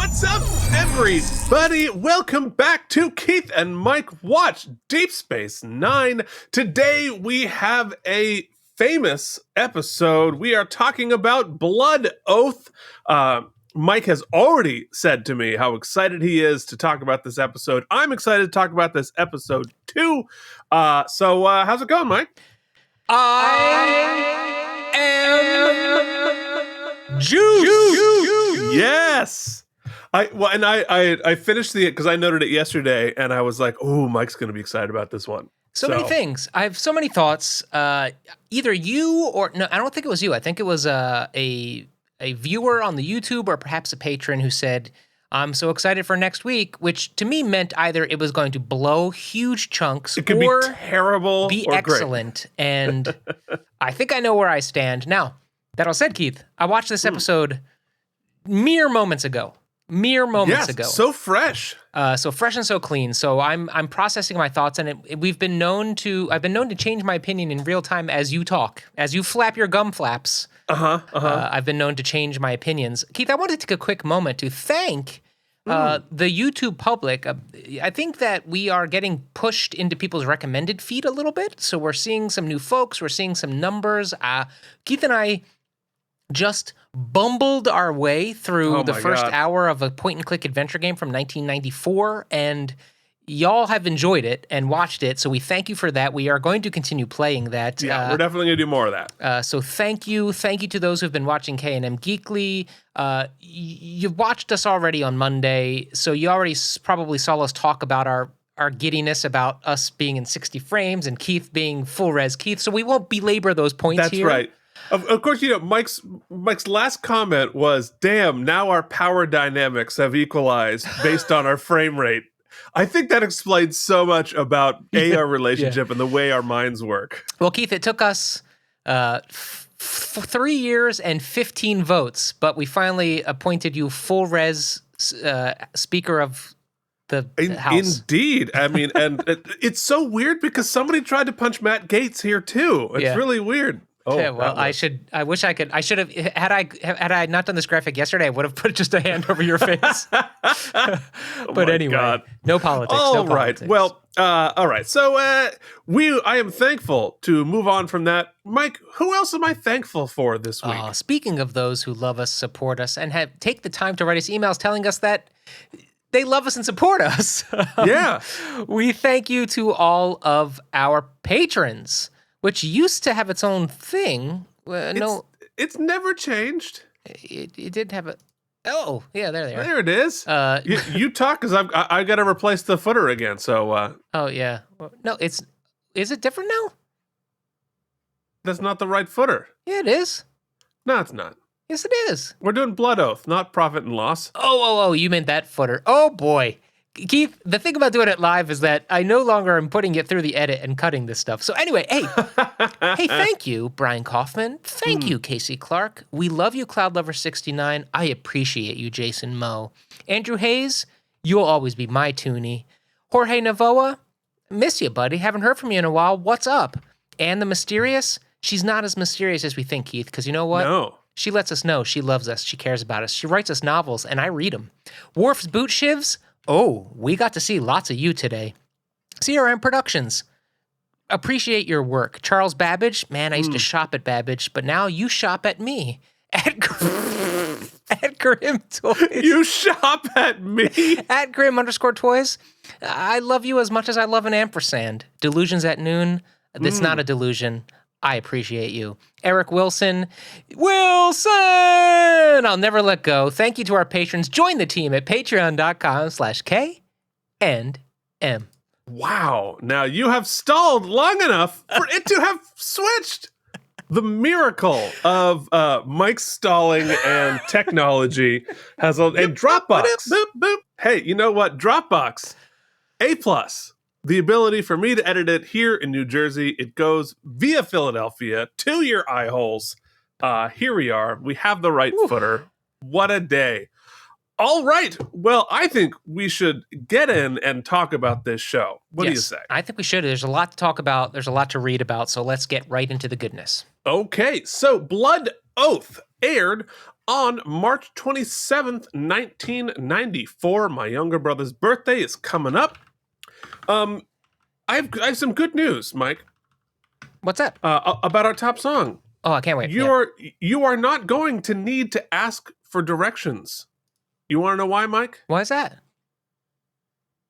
What's up, everybody? Welcome back to Keith and Mike Watch Deep Space Nine. Today we have a famous episode. We are talking about Blood Oath. Mike has already said to me how excited he is to talk about this episode. I'm excited to talk about this episode too. So how's it going, Mike? I am Juice. Yes. I finished because I noted it yesterday, and I was like, "Oh, Mike's going to be excited about this one." So many things. I have so many thoughts. Either you or no, I don't think it was you. I think it was a viewer on the YouTube or perhaps a patron who said, "I'm so excited for next week," which to me meant either it was going to blow huge chunks it could or be terrible, be or great. excellent. And I think I know where I stand now. That all said, Keith, I watched this episode mere moments ago. So fresh. So fresh and so clean. So I'm processing my thoughts, and I've been known to change my opinion in real time as you talk, as you flap your gum flaps. I've been known to change my opinions. Keith, I wanted to take a quick moment to thank the YouTube public. I think that we are getting pushed into people's recommended feed a little bit. So we're seeing some new folks. We're seeing some numbers. Keith and I just bumbled our way through the first hour of a point-and-click adventure game from 1994, and y'all have enjoyed it and watched it, so we thank you for that. We are going to continue playing that. Yeah, we're definitely going to do more of that. So thank you. Thank you to those who've been watching K&M Geekly. You've watched us already on Monday, so you already probably saw us talk about our giddiness about us being in 60 frames and Keith being full-res Keith, so we won't belabor those points here. That's right. Of course, Mike's last comment was, "Damn, now our power dynamics have equalized based on our frame rate." I think that explains so much about our relationship and the way our minds work. Well, Keith, it took us 3 years and 15 votes, but we finally appointed you full res Speaker of the House. Indeed. I mean, and it's so weird because somebody tried to punch Matt Gaetz here too. It's really weird. Oh, yeah, well, I should have, had I not done this graphic yesterday, I would have put just a hand over your face. But anyway, God. No politics. All no right. politics. Well, all right. So I am thankful to move on from that. Mike, who else am I thankful for this week? Speaking of those who love us, support us, and take the time to write us emails telling us that they love us and support us. Yeah. We thank you to all of our patrons, which used to have its own thing. It's never changed. It did have a... Oh, yeah, there they are. There it is. You talk, because I got to replace the footer again, so... Oh, yeah. No, is it different now? That's not the right footer. Yeah, it is. No, it's not. Yes, it is. We're doing Blood Oath, not Profit and Loss. Oh, you meant that footer. Oh, boy. Keith, the thing about doing it live is that I no longer am putting it through the edit and cutting this stuff. So anyway, hey, thank you, Brian Kaufman. Thank you, Casey Clark. We love you, CloudLover69. I appreciate you, Jason Moe. Andrew Hayes, you'll always be my toonie. Jorge Navoa, miss you, buddy. Haven't heard from you in a while. What's up? Anne the Mysterious, she's not as mysterious as we think, Keith, because you know what? No. She lets us know she loves us. She cares about us. She writes us novels, and I read them. Worf's Boot Shivs, oh, we got to see lots of you today. CRM Productions, appreciate your work. Charles Babbage, man, I used to shop at Babbage, but now you shop at me. At Grim Toys. You shop at me? At Grim_Toys. I love you as much as I love an ampersand. Delusions at Noon, that's not a delusion. I appreciate you. Eric Wilson, I'll never let go. Thank you to our patrons. Join the team at patreon.com/K&M. Wow. Now you have stalled long enough for it to have switched. The miracle of Mike's stalling and technology has and Dropbox. Boop, boop. Hey, you know what? Dropbox, A+. The ability for me to edit it here in New Jersey. It goes via Philadelphia to your eye holes. Here we are. We have the right footer. What a day. All right. Well, I think we should get in and talk about this show. What do you say? I think we should. There's a lot to talk about. There's a lot to read about. So let's get right into the goodness. Okay. So Blood Oath aired on March 27th, 1994. My younger brother's birthday is coming up. I have some good news, Mike. What's that? About our top song. Oh, I can't wait. You are not going to need to ask for directions. You want to know why, Mike? Why is that?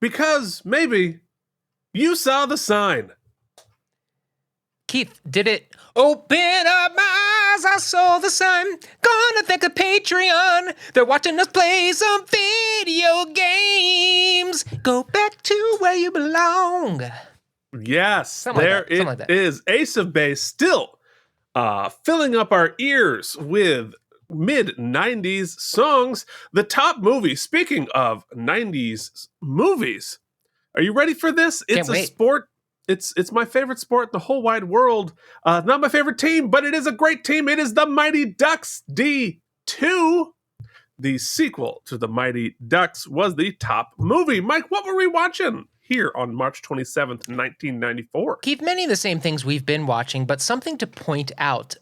Because maybe you saw the sign. Keith, did it open up my eyes? I saw the sign. Gonna thank a Patreon. They're watching us play some video games. Go back to where you belong. Yes, Something there like that. Something like that. is. Ace of Base still filling up our ears with mid-90s songs. The top movie, speaking of 90s movies, are you ready for this? It's Can't wait. Sport. It's my favorite sport in the whole wide world. Not my favorite team, but it is a great team. It is the Mighty Ducks D2. The sequel to the Mighty Ducks was the top movie. Mike, what were we watching here on March 27th, 1994? Keith, many of the same things we've been watching, but something to point out.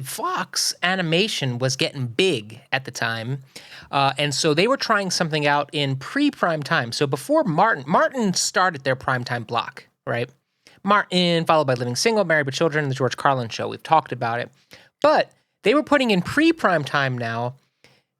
Fox animation was getting big at the time, and so they were trying something out in pre-prime time. So before Martin started their primetime block, right? Martin, followed by Living Single, Married with Children, and The George Carlin Show. We've talked about it. But they were putting in pre-prime time now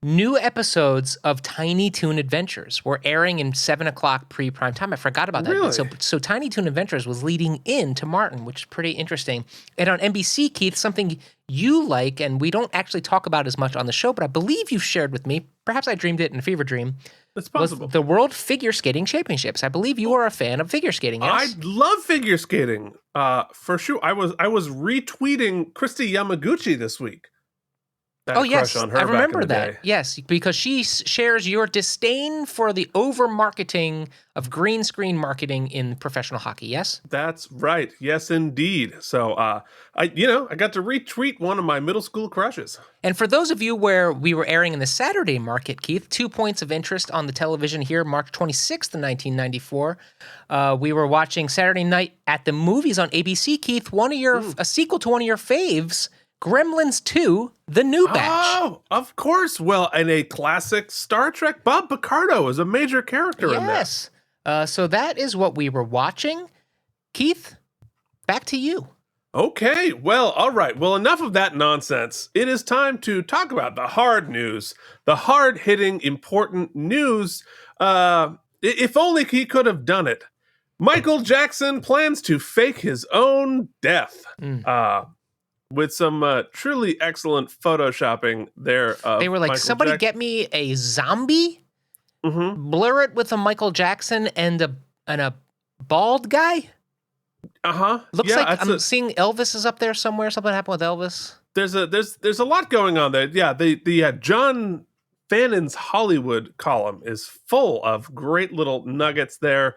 new episodes of Tiny Toon Adventures were airing in 7 o'clock pre-prime time. I forgot about that. Really? So Tiny Toon Adventures was leading into Martin, which is pretty interesting. And on NBC, Keith, something you like, and we don't actually talk about as much on the show, but I believe you've shared with me, perhaps I dreamed it in a fever dream, That's possible. was the World Figure Skating Championships. I believe you are a fan of figure skating, yes? I love figure skating. For sure. I was retweeting Christy Yamaguchi this week. Oh, yes, On her I remember back in the that. day. Yes, because she shares your disdain for the over-marketing of green screen marketing in professional hockey, yes? That's right. Yes, indeed. So, I got to retweet one of my middle school crushes. And for those of you where we were airing in the Saturday market, Keith, 2 points of interest on the television here, March 26th of 1994. We were watching Saturday Night at the Movies on ABC, Keith, a sequel to one of your faves, Gremlins 2, The New Batch. Oh, of course. Well, in a classic Star Trek, Bob Picardo is a major character in that. Yes. So that is what we were watching. Keith, back to you. Okay, well, all right. Well, enough of that nonsense. It is time to talk about the hard news, the hard-hitting, important news. If only he could have done it. Michael Jackson plans to fake his own death. With some truly excellent photoshopping there. They were like, Michael somebody get me a zombie, blur it with a Michael Jackson and a bald guy. Looks like I'm seeing Elvis is up there somewhere. Something happened with Elvis. There's a lot going on there. Yeah, the John Fannon's Hollywood column is full of great little nuggets there.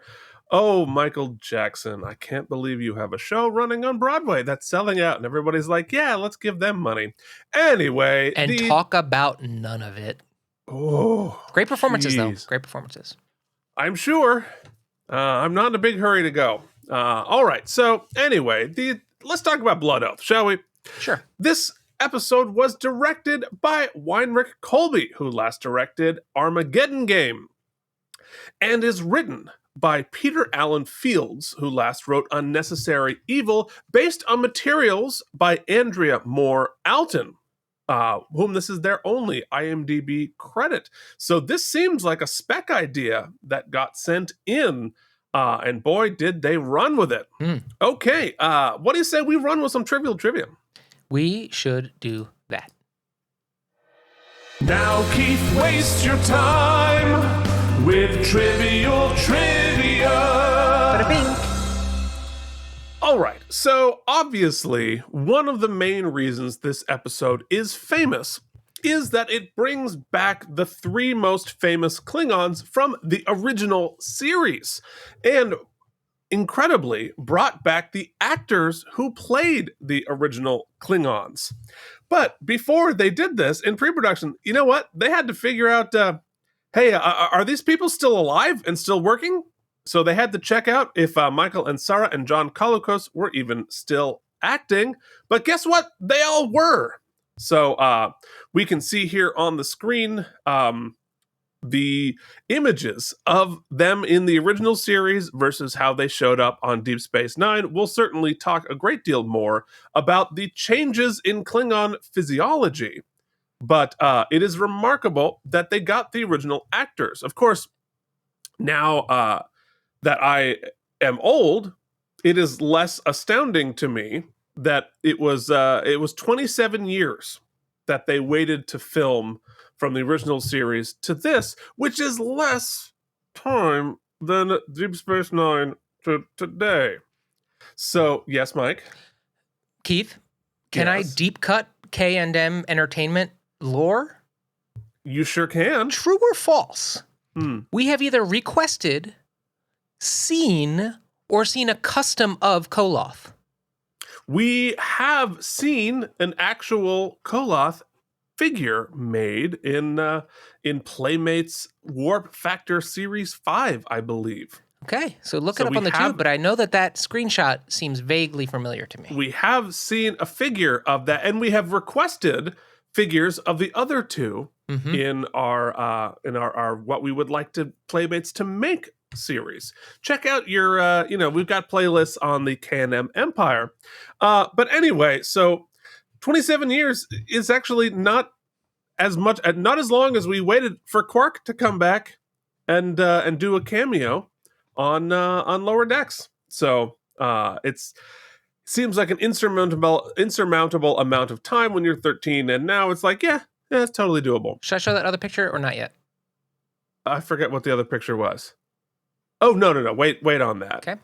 Oh, Michael Jackson, I can't believe you have a show running on Broadway that's selling out. And everybody's like, yeah, let's give them money. Anyway. And talk about none of it. Oh, great performances, though. geez. Great performances. I'm sure. I'm not in a big hurry to go. All right. So anyway, let's talk about Blood Oath, shall we? Sure. This episode was directed by Weinrich Colby, who last directed Armageddon Game, and is written by Peter Allen Fields, who last wrote Unnecessary Evil, based on materials by Andrea Moore Alton, whom this is their only IMDb credit. So this seems like a spec idea that got sent in, and boy, did they run with it. Okay, what do you say we run with some trivial trivia? We should do that. Now, Keith, waste your time with trivial trivia. Bada-bing. All right, so obviously, one of the main reasons this episode is famous is that it brings back the 3 most famous Klingons from the original series, and incredibly brought back the actors who played the original Klingons. But before they did this in pre-production, you know what? They had to figure out, hey, are these people still alive and still working? So they had to check out if Michael and Sarah and John Colicos were even still acting. But guess what? They all were. So we can see here on the screen the images of them in the original series versus how they showed up on Deep Space Nine. We'll certainly talk a great deal more about the changes in Klingon physiology, but it is remarkable that they got the original actors. Of course, now that I am old, it is less astounding to me that it was 27 years that they waited to film from the original series to this, which is less time than Deep Space Nine to today. So, yes, Mike? Keith, can I deep cut K&M Entertainment lore? You sure can. True or false? We have either requested, seen, or seen a custom of Koloth. We have seen an actual Koloth figure made in Playmates Warp Factor Series 5, I believe. Okay, so look it up on the tube, but I know that screenshot seems vaguely familiar to me. We have seen a figure of that, and we have requested figures of the other two in our what we would like to Playmates to make series. Check out your we've got playlists on the K&M Empire. But anyway, so 27 years is actually not as long as we waited for Quark to come back and do a cameo on Lower Decks. So it seems like an insurmountable amount of time when you're 13, and now it's like, yeah, it's totally doable. Should I show that other picture or not yet? I forget what the other picture was. Oh, no. Wait on that. Okay.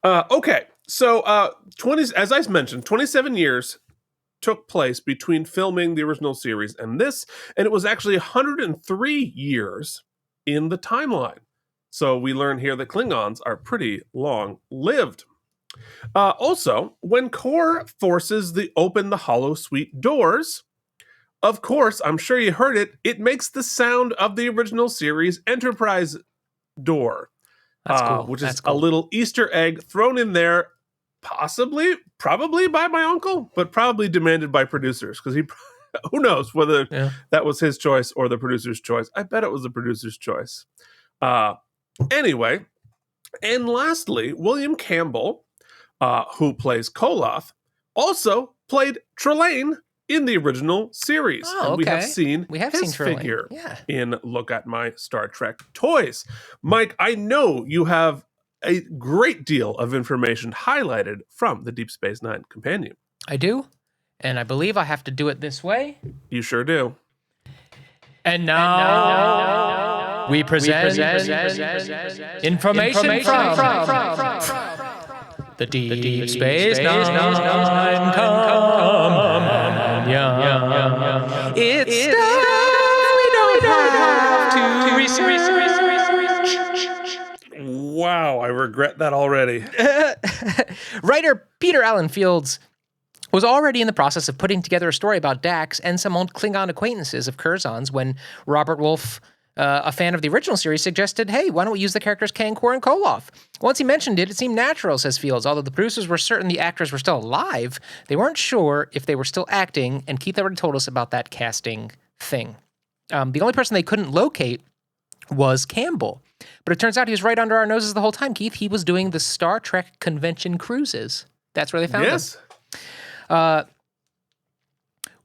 Okay. So, as I mentioned, 27 years took place between filming the original series and this, and it was actually 103 years in the timeline. So we learn here that Klingons are pretty long-lived. Also, when Kor forces open the holosuite doors, of course, I'm sure you heard it, it makes the sound of the original series Enterprise door. That's cool. Which is a little Easter egg thrown in there, probably by my uncle, but probably demanded by producers, because who knows whether that was his choice or the producer's choice. I bet it was the producer's choice. Anyway, and lastly, William Campbell, who plays Koloth, also played Trelane in the original series. Oh, and we have seen his figure in Look at My Star Trek Toys. Mike, I know you have a great deal of information highlighted from the Deep Space Nine companion. I do, and I believe I have to do it this way. You sure do. And now we present information from the Deep Space Nine companion. It's stuff we don't have to research. Wow, I regret that already. Writer Peter Allen Fields was already in the process of putting together a story about Dax and some old Klingon acquaintances of Curzon's when Robert Wolfe, a fan of the original series, suggested, hey, why don't we use the characters Kang, Kor, and Koloth? Once he mentioned it, it seemed natural, says Fields. Although the producers were certain the actors were still alive, they weren't sure if they were still acting, and Keith already told us about that casting thing. The only person they couldn't locate was Campbell. But it turns out he was right under our noses the whole time, Keith. He was doing the Star Trek convention cruises. That's where they found him.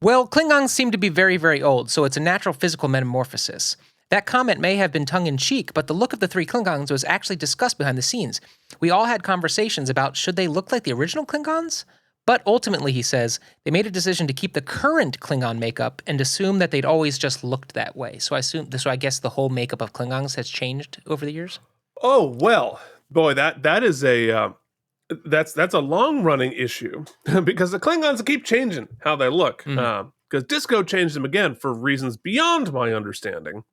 Well, Klingons seem to be very, very old, so it's a natural physical metamorphosis. That comment may have been tongue-in-cheek, but the look of the three Klingons was actually discussed behind the scenes. We all had conversations about should they look like the original Klingons? But ultimately, he says, they made a decision to keep the current Klingon makeup and assume that they'd always just looked that way. So I guess the whole makeup of Klingons has changed over the years? Oh, well, boy, that is a... That's a long-running issue because the Klingons keep changing how they look. Because Disco changed them again for reasons beyond my understanding.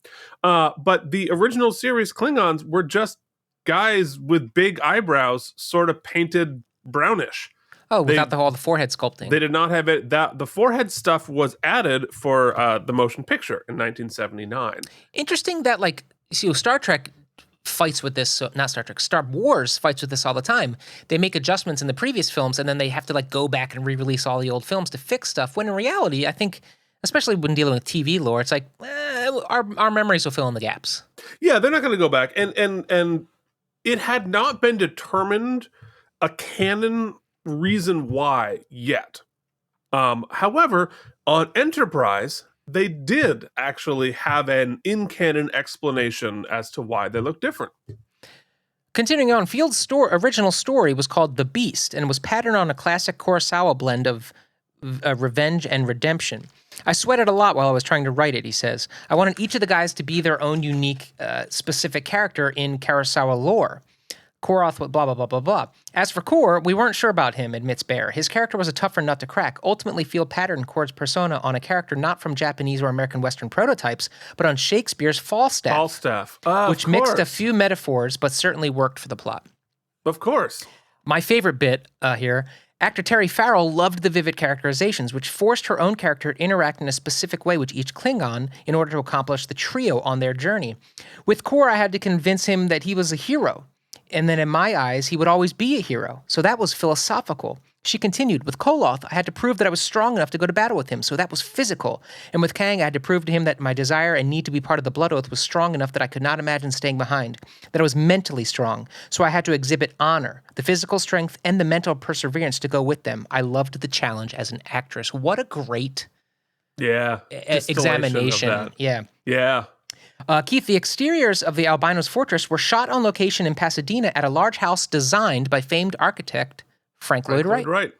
But the original series Klingons were just guys with big eyebrows, sort of painted brownish. Oh, without all the forehead sculpting. They did not have it. The forehead stuff was added for the motion picture in 1979. Interesting that, Star Trek fights with this, so not Star Trek, Star Wars fights with this all the time. They make adjustments in the previous films, and then they have to like go back and re-release all the old films to fix stuff, when in reality, I think, especially when dealing with TV lore, it's like, our memories will fill in the gaps. Yeah, they're not going to go back. And it had not been determined a canon reason why yet. However, on Enterprise, they did actually have an in-canon explanation as to why they look different. Continuing on, Field's original story was called The Beast and was patterned on a classic Kurosawa blend of revenge and redemption. I sweated a lot while I was trying to write it, he says. I wanted each of the guys to be their own unique, specific character in Kurosawa lore. Koroth, blah, blah, blah, blah, blah. As for Kor, we weren't sure about him, admits Bear. His character was a tougher nut to crack. Ultimately, Field patterned Kor's persona on a character not from Japanese or American Western prototypes, but on Shakespeare's Falstaff. Falstaff. Which mixed a few metaphors, but certainly worked for the plot. Of course. My favorite bit here, actor Terry Farrell loved the vivid characterizations, which forced her own character to interact in a specific way with each Klingon in order to accomplish the trio on their journey. With Kor, I had to convince him that he was a hero. And then in my eyes, he would always be a hero. So that was philosophical. She continued, with Koloth, I had to prove that I was strong enough to go to battle with him, so that was physical. And with Kang, I had to prove to him that my desire and need to be part of the Blood Oath was strong enough that I could not imagine staying behind, that I was mentally strong. So I had to exhibit honor, the physical strength, and the mental perseverance to go with them. I loved the challenge as an actress. What a great examination. Yeah. Keith, the exteriors of the albino's fortress were shot on location in Pasadena at a large house designed by famed architect Frank Lloyd Wright.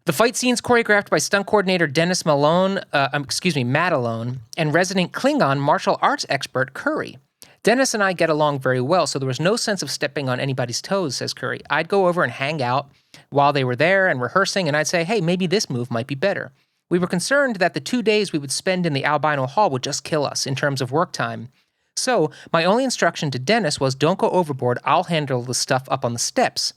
The fight scenes choreographed by stunt coordinator Dennis Matt Alone, and resident Klingon martial arts expert Curry. Dennis and I get along very well, so there was no sense of stepping on anybody's toes, says Curry. I'd go over and hang out while they were there and rehearsing, and I'd say, hey, maybe this move might be better. We were concerned that the 2 days we would spend in the albino hall would just kill us in terms of work time. So my only instruction to Dennis was, don't go overboard, I'll handle the stuff up on the steps.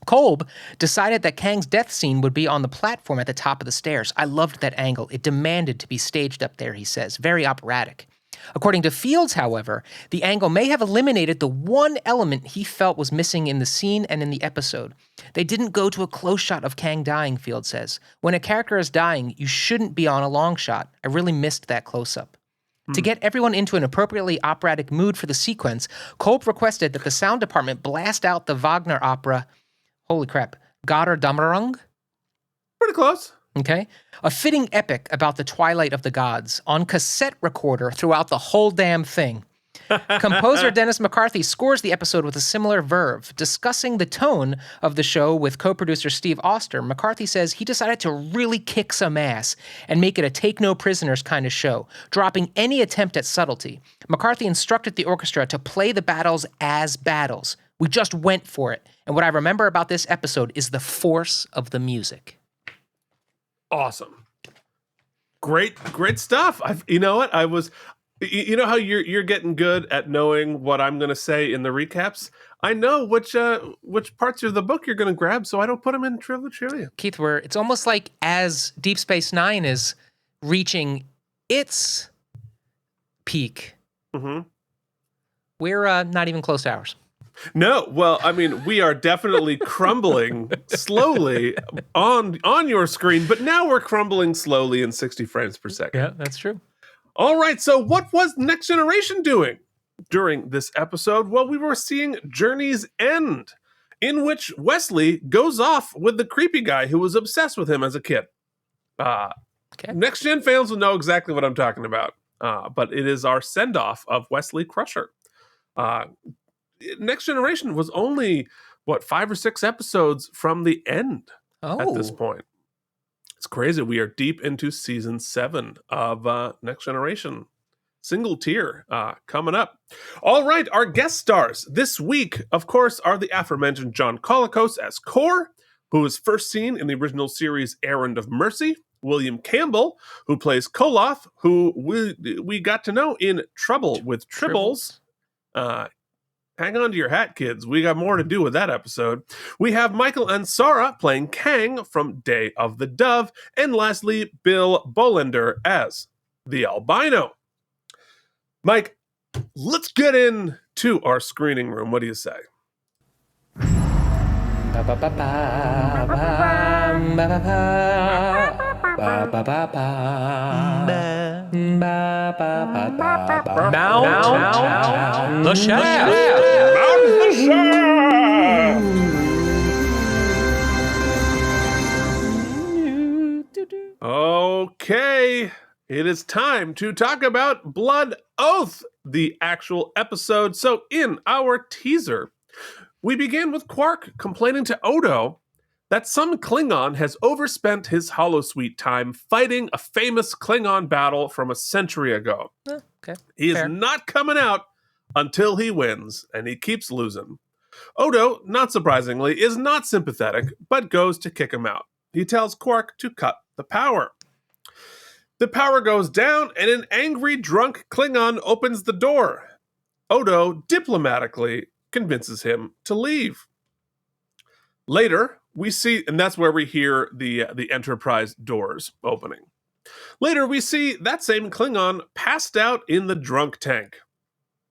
Kolb decided that Kang's death scene would be on the platform at the top of the stairs. I loved that angle. It demanded to be staged up there, he says. Very operatic. According to Fields, however, the angle may have eliminated the one element he felt was missing in the scene and in the episode. They didn't go to a close shot of Kang dying, Fields says. When a character is dying, you shouldn't be on a long shot. I really missed that close-up. To get everyone into an appropriately operatic mood for the sequence, Kolb requested that the sound department blast out the Wagner opera, holy crap, Götterdämmerung? Pretty close. Okay. A fitting epic about the twilight of the gods on cassette recorder throughout the whole damn thing. Composer Dennis McCarthy scores the episode with a similar verve. Discussing the tone of the show with co-producer Steve Auster, McCarthy says he decided to really kick some ass and make it a take-no-prisoners kind of show, dropping any attempt at subtlety. McCarthy instructed the orchestra to play the battles as battles. We just went for it. And what I remember about this episode is the force of the music. Awesome. Great stuff. You know what? You know how you're getting good at knowing what I'm going to say in the recaps? I know which parts of the book you're going to grab, so I don't put them in trivia. Keith, it's almost like as Deep Space Nine is reaching its peak, we're not even close to ours. No, well, I mean, we are definitely crumbling slowly on your screen, but now we're crumbling slowly in 60 frames per second. Yeah, that's true. All right, so what was Next Generation doing during this episode? Well, we were seeing Journey's End, in which Wesley goes off with the creepy guy who was obsessed with him as a kid. Next Gen fans will know exactly what I'm talking about, but it is our send-off of Wesley Crusher. Next Generation was only, 5 or 6 episodes from the end at this point. It's crazy. We are deep into season 7 of Next Generation. Single tier coming up. All right, our guest stars this week, of course, are the aforementioned John Colicos as Kor, who was first seen in the original series Errand of Mercy. William Campbell, who plays Koloth, who we got to know in Trouble with Tribbles. Hang on to your hat, kids. We got more to do with that episode. We have Michael Ansara playing Kang from Day of the Dove. And lastly, Bill Bolender as the albino. Mike, let's get into to our screening room. What do you say? Mount the shaft. Mount the shaft! Okay, it is time to talk about Blood Oath, the actual episode. So in our teaser, we begin with Quark complaining to Odo that some Klingon has overspent his holosuite time fighting a famous Klingon battle from a century ago. Okay, He fair. is not coming out until he wins, and he keeps losing. Odo, not surprisingly, is not sympathetic, but goes to kick him out. He tells Quark to cut the power. The power goes down, and an angry, drunk Klingon opens the door. Odo diplomatically convinces him to leave. Later, we see, and that's where we hear the Enterprise doors opening. Later, we see that same Klingon passed out in the drunk tank.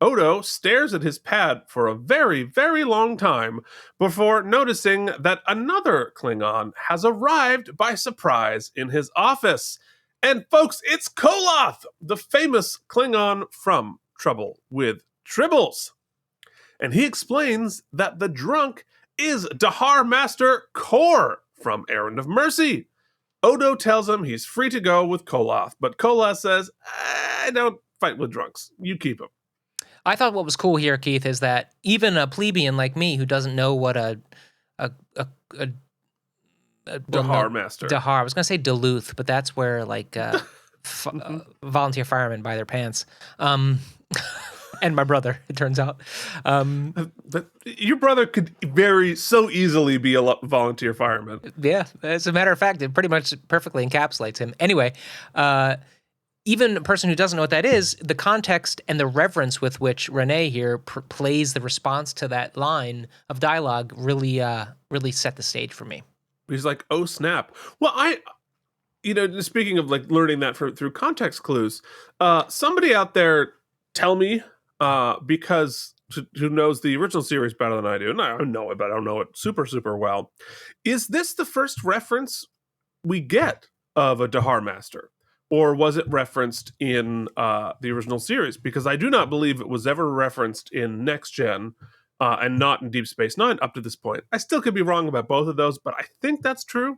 Odo stares at his pad for a very, very long time before noticing that another Klingon has arrived by surprise in his office. And folks, it's Koloth, the famous Klingon from Trouble with Tribbles. And he explains that the drunk is Dahar Master Kor from Errand of Mercy. Odo tells him he's free to go with Koloth, but Koloth says, I don't fight with drunks. You keep him. I thought what was cool here, Keith, is that even a plebeian like me who doesn't know what a Dahar Master. Dahar. I was going to say Duluth, but that's where like volunteer firemen buy their pants. And my brother, it turns out. But your brother could so easily be a volunteer fireman. Yeah, as a matter of fact, it pretty much perfectly encapsulates him. Anyway, even a person who doesn't know what that is, the context and the reverence with which Renee here plays the response to that line of dialogue really set the stage for me. He's like, oh, snap. Well, speaking of like learning that through context clues, somebody out there tell me, because who knows the original series better than I do, and I know it, but I don't know it super, super well. Is this the first reference we get of a Dahar Master? Or was it referenced in the original series? Because I do not believe it was ever referenced in Next Gen and not in Deep Space Nine up to this point. I still could be wrong about both of those, but I think that's true.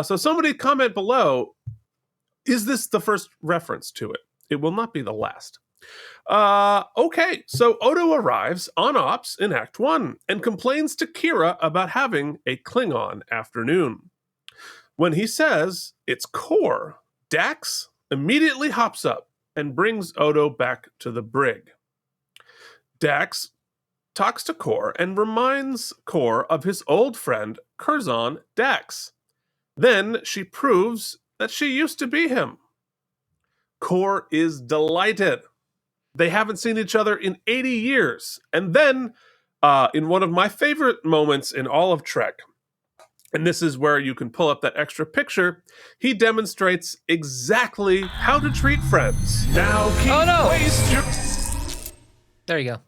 So somebody comment below, is this the first reference to it? It will not be the last. Okay, so Odo arrives on Ops in Act 1 and complains to Kira about having a Klingon afternoon. When he says it's Kor, Dax immediately hops up and brings Odo back to the brig. Dax talks to Kor and reminds Kor of his old friend Curzon Dax. Then she proves that she used to be him. Kor is delighted. They haven't seen each other in 80 years. And then, in one of my favorite moments in all of Trek, and this is where you can pull up that extra picture, he demonstrates exactly how to treat friends. Now There you go.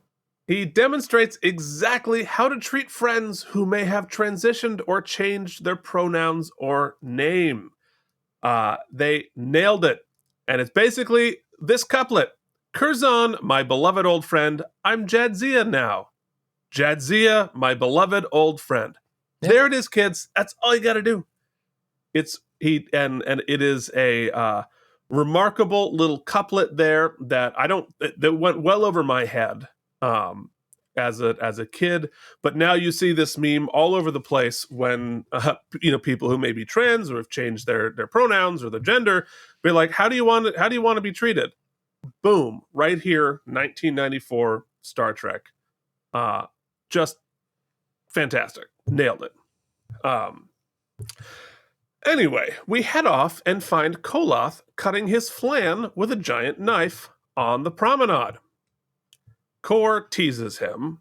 He demonstrates exactly how to treat friends who may have transitioned or changed their pronouns or name. They nailed it. And it's basically this couplet. Curzon, my beloved old friend, I'm Jadzia now. Jadzia, my beloved old friend. Yep. There it is, kids. That's all you got to do. It is a remarkable little couplet there that that went well over my head as a kid. But now you see this meme all over the place when people who may be trans or have changed their pronouns or their gender be like, how do you want to be treated? Boom, right here, 1994 Star Trek. Just fantastic. Nailed it. Anyway, we head off and find Koloth cutting his flan with a giant knife on the promenade. Kor teases him,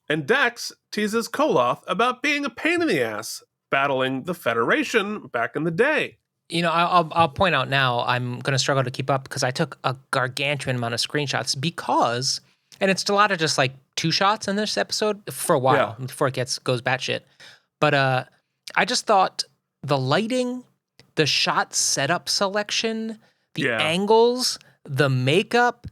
and Dax teases Koloth about being a pain in the ass battling the Federation back in the day. I'll point out now, I'm going to struggle to keep up because I took a gargantuan amount of screenshots and it's a lot of just like two shots in this episode for a while before it goes batshit. But I just thought the lighting, the shot setup selection, the angles, the makeup,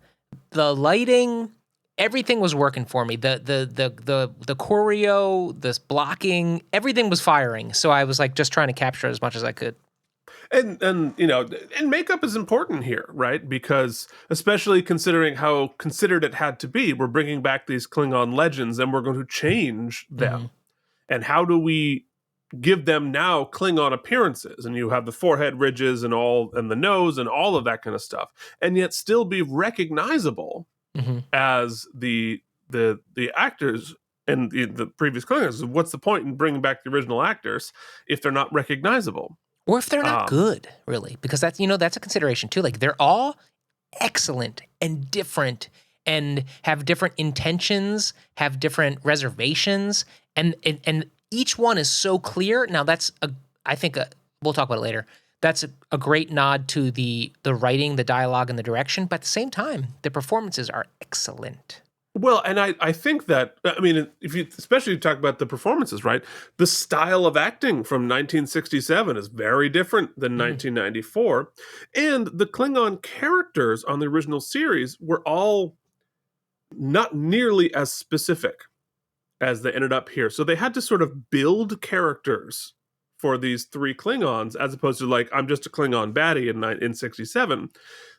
the lighting, everything was working for me. The choreo, this blocking, everything was firing. So I was like just trying to capture as much as I could. And you know, and makeup is important here, right? Because especially considering how considered it had to be, we're bringing back these Klingon legends and we're going to change them. And how do we give them now Klingon appearances? And you have the forehead ridges and the nose and all of that kind of stuff, and yet still be recognizable as the actors and the previous Klingons. What's the point in bringing back the original actors if they're not recognizable? Or if they're not good, really, because that's a consideration too. Like they're all excellent and different and have different intentions, have different reservations, and each one is so clear. Now we'll talk about it later. That's a great nod to the writing, the dialogue, and the direction. But at the same time, the performances are excellent. Well, and I think that, I mean, especially talk about the performances, right? The style of acting from 1967 is very different than 1994. And the Klingon characters on the original series were all not nearly as specific as they ended up here. So they had to sort of build characters for these three Klingons, as opposed to like, I'm just a Klingon baddie in 67.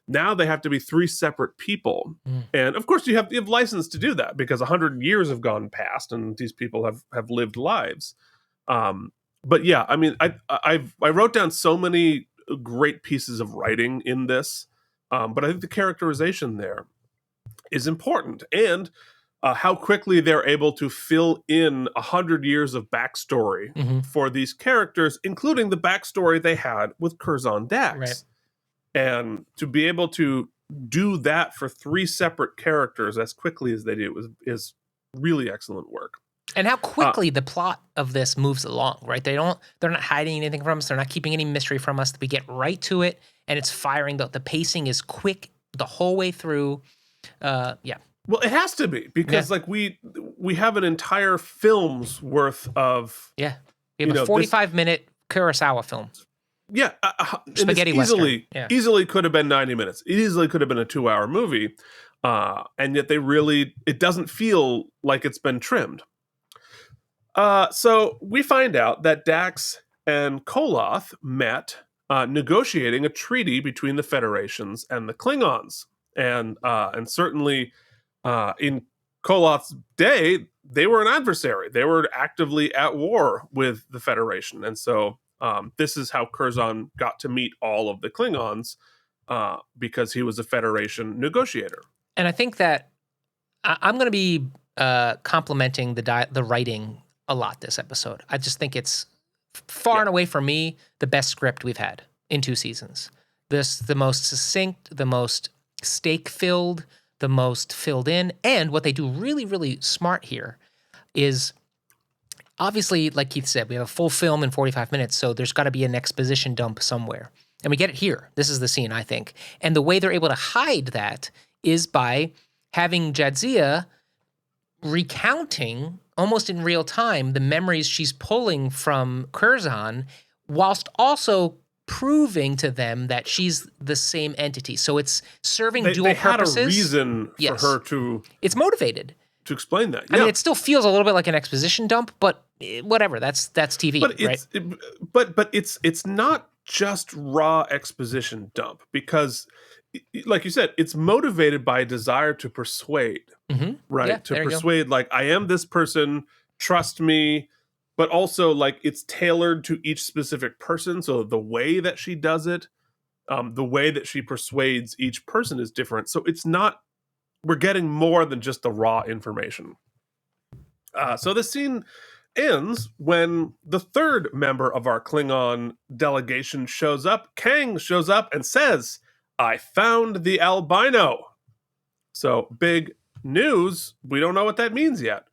Now they have to be three separate people. And of course you have license to do that because 100 years have gone past and these people have lived lives. But yeah, I mean, I wrote down so many great pieces of writing in this. But I think the characterization there is important. And how quickly they're able to fill in 100 years of backstory for these characters, including the backstory they had with Curzon Dax. Right. And to be able to do that for three separate characters as quickly as they do is really excellent work. And how quickly the plot of this moves along, right? They're not hiding anything from us. They're not keeping any mystery from us. We get right to it, and it's firing. The pacing is quick the whole way through. Well, it has to be because like we have an entire film's worth of we have a 45-minute Kurosawa film. Yeah, spaghetti and western. Easily could have been 90 minutes. It easily could have been a 2-hour movie, and yet it doesn't feel like it's been trimmed. So we find out that Dax and Koloth met negotiating a treaty between the Federations and the Klingons, and certainly in Koloth's day, they were an adversary. They were actively at war with the Federation, and so. This is how Curzon got to meet all of the Klingons because he was a Federation negotiator. And I think that I'm going to be complimenting the writing a lot this episode. I just think it's far and away for me the best script we've had in 2 seasons. The most succinct, the most stake-filled, the most filled in. And what they do really, really smart here is... Obviously, like Keith said, we have a full film in 45 minutes, so there's got to be an exposition dump somewhere. And we get it here. This is the scene, I think. And the way they're able to hide that is by having Jadzia recounting, almost in real time, the memories she's pulling from Curzon, whilst also proving to them that she's the same entity. So it's serving dual purposes. They had a reason for her to... It's motivated. To explain that. I mean, it still feels a little bit like an exposition dump, but whatever. That's TV, right? But it's not just raw exposition dump because, like you said, it's motivated by a desire to persuade, right? Yeah, to persuade, like, I am this person, trust me, but also like it's tailored to each specific person. So the way that she does it, the way that she persuades each person is different. So it's not. We're getting more than just the raw information. So the scene ends when the third member of our Klingon delegation shows up. Kang shows up and says, I found the albino. So big news. We don't know what that means yet.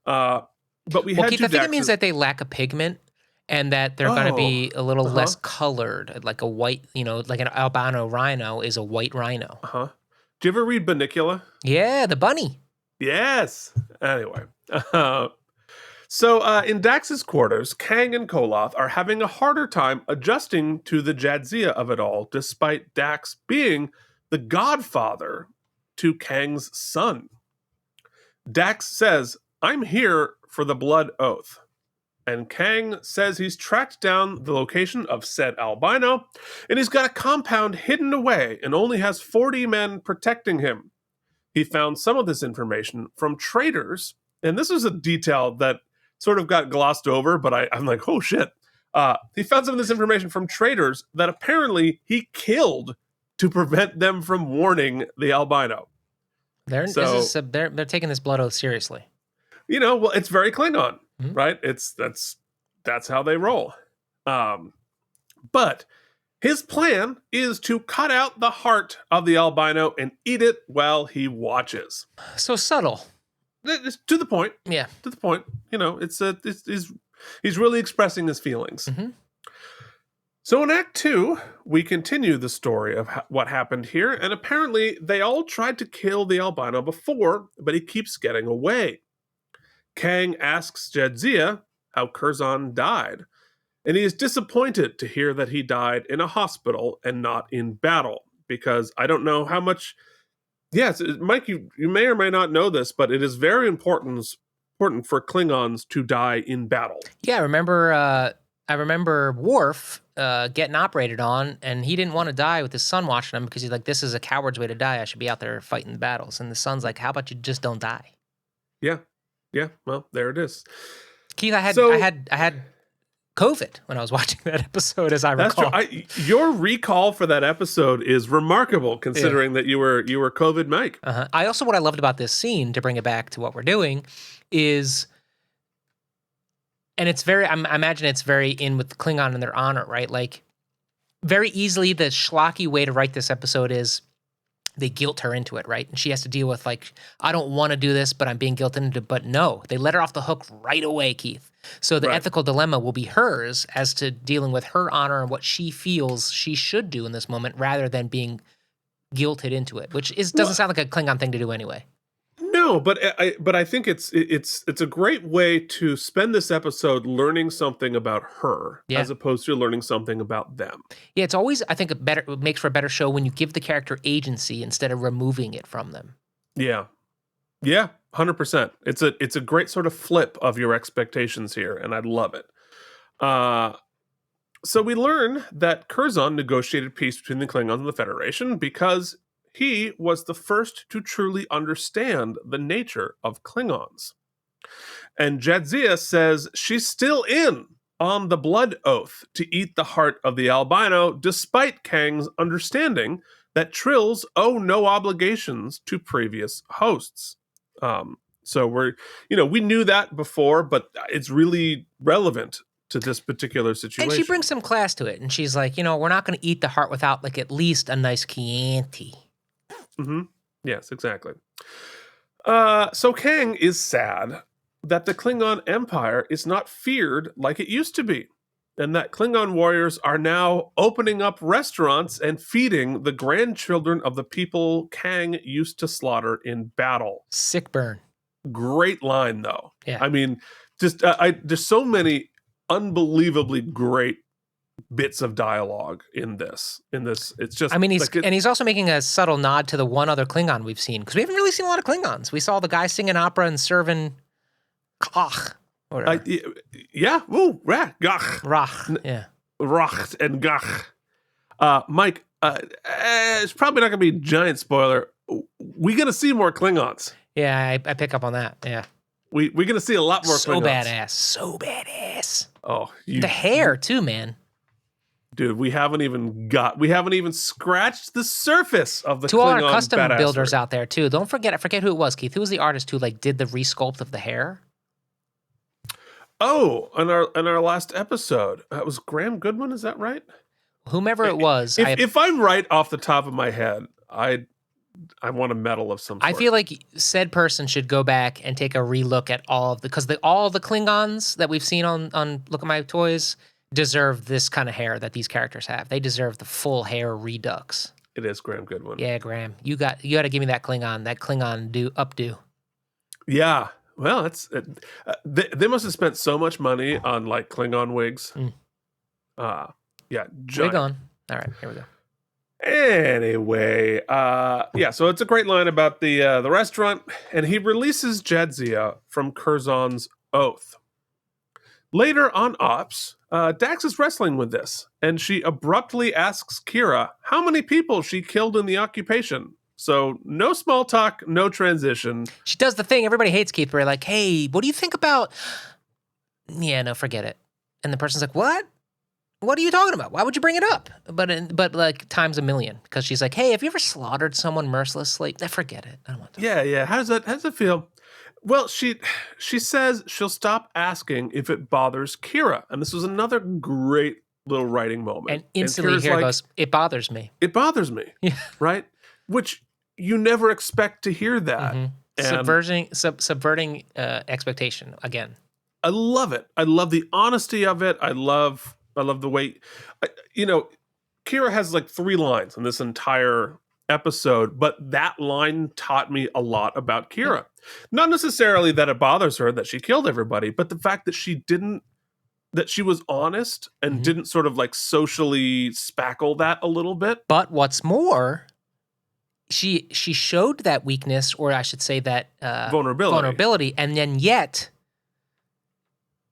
But Keith, I think it means that they lack a pigment and that they're going to be a little less colored, like a white, like an albino rhino is a white rhino. Do you ever read Bunnicula? Yeah, the bunny. Yes. Anyway. So in Dax's quarters, Kang and Koloth are having a harder time adjusting to the Jadzia of it all, despite Dax being the godfather to Kang's son. Dax says, "I'm here for the blood oath." And Kang says he's tracked down the location of said albino, and he's got a compound hidden away and only has 40 men protecting him. He found some of this information from traders, and this is a detail that sort of got glossed over, but I'm like, oh shit. He found some of this information from traders that apparently he killed to prevent them from warning the albino. They're taking this blood oath seriously. Well, it's very Klingon, right? That's how they roll. But his plan is to cut out the heart of the albino and eat it while he watches. So subtle. It's to the point. Yeah. To the point. He's really expressing his feelings. Mm-hmm. So in Act 2, we continue the story of what happened here, and apparently they all tried to kill the albino before, but he keeps getting away. Kang asks Jadzia how Curzon died, and he is disappointed to hear that he died in a hospital and not in battle, because I don't know how much... Yes, Mike, you may or may not know this, but it is very important for Klingons to die in battle. Yeah, I remember Worf getting operated on, and he didn't want to die with his son watching him because he's like, this is a coward's way to die. I should be out there fighting the battles. And the son's like, how about you just don't die? Yeah. Well, there it is. Keith, I had COVID when I was watching that episode, as I recall. That's true. Your recall for that episode is remarkable, considering that you were COVID Mike. I also, what I loved about this scene, to bring it back to what we're doing, is, and it's very, I imagine it's very in with Klingon and their honor, right? Like, very easily, the schlocky way to write this episode is they guilt her into it, right? And she has to deal with, like, I don't want to do this, but I'm being guilted into it. But no, they let her off the hook right away, Keith. So the ethical dilemma will be hers as to dealing with her honor and what she feels she should do in this moment, rather than being guilted into it, which doesn't sound like a Klingon thing to do anyway. No, but I think it's a great way to spend this episode learning something about her, as opposed to learning something about them. Yeah, it's always, I think, it makes for a better show when you give the character agency instead of removing it from them. Yeah, 100%. It's a great sort of flip of your expectations here, and I love it. So we learn that Curzon negotiated peace between the Klingons and the Federation because he was the first to truly understand the nature of Klingons. And Jadzia says she's still in on the blood oath to eat the heart of the albino, despite Kang's understanding that Trills owe no obligations to previous hosts. So we knew that before, but it's really relevant to this particular situation. And she brings some class to it. And she's like, we're not going to eat the heart without, like, at least a nice Chianti. Mm-hmm. Yes, exactly. So Kang is sad that the Klingon Empire is not feared like it used to be, and that Klingon warriors are now opening up restaurants and feeding the grandchildren of the people Kang used to slaughter in battle. Sick burn. Great line, though. Yeah. I mean, just there's so many unbelievably great bits of dialogue in this. It's just, I mean, he's also making a subtle nod to the one other Klingon we've seen, because we haven't really seen a lot of Klingons. We saw the guy singing opera and serving kach. Yeah. Ooh, gach. Rach. Yeah. Racht and gach. Mike, it's probably not going to be a giant spoiler. We're going to see more Klingons. Yeah, I pick up on that. Yeah. We're going to see a lot more Klingons. So badass. Oh, the hair too, man. Dude, we haven't even scratched the surface of the Klingon. To all our custom badassery. builders out there too. I forget who it was, Keith. Who was the artist who did the resculpt of the hair? Oh, on our last episode, it was Graham Goodwin. Is that right? Whomever it was. If I'm right off the top of my head, I want a medal of some sort. I feel like said person should go back and take a relook at all the Klingons that we've seen on Look at My Toys deserve this kind of hair that these characters have. They deserve the full hair redux. It is Graham Goodwin. Yeah, Graham. You got to give me that Klingon updo. Yeah. Well, they must have spent so much money on like Klingon wigs. Yeah, Wig on. All right, here we go. Anyway, so it's a great line about the restaurant, and he releases Jadzia from Curzon's oath. Later on Ops, Dax is wrestling with this, and she abruptly asks Kira how many people she killed in the occupation. So no small talk, no transition. She does the thing everybody hates, Keith, where like, hey, what do you think about... Yeah, no, forget it. And the person's like, what? What are you talking about? Why would you bring it up? But like times a million, because she's like, hey, have you ever slaughtered someone mercilessly? Forget it. I don't want to. Yeah. How does that feel? Well, she says she'll stop asking if it bothers Kira, and this was another great little writing moment. And instantly here goes, it bothers me. It bothers me. Yeah. Right? Which you never expect to hear that. Mm-hmm. Subverting expectation again. I love it. I love the honesty of it. I love the way, Kira has like 3 lines in this entire episode, but that line taught me a lot about Kira. Yeah. Not necessarily that it bothers her that she killed everybody, but the fact that she was honest and didn't sort of like socially spackle that a little bit. But what's more, she showed that weakness, or I should say that vulnerability, and then yet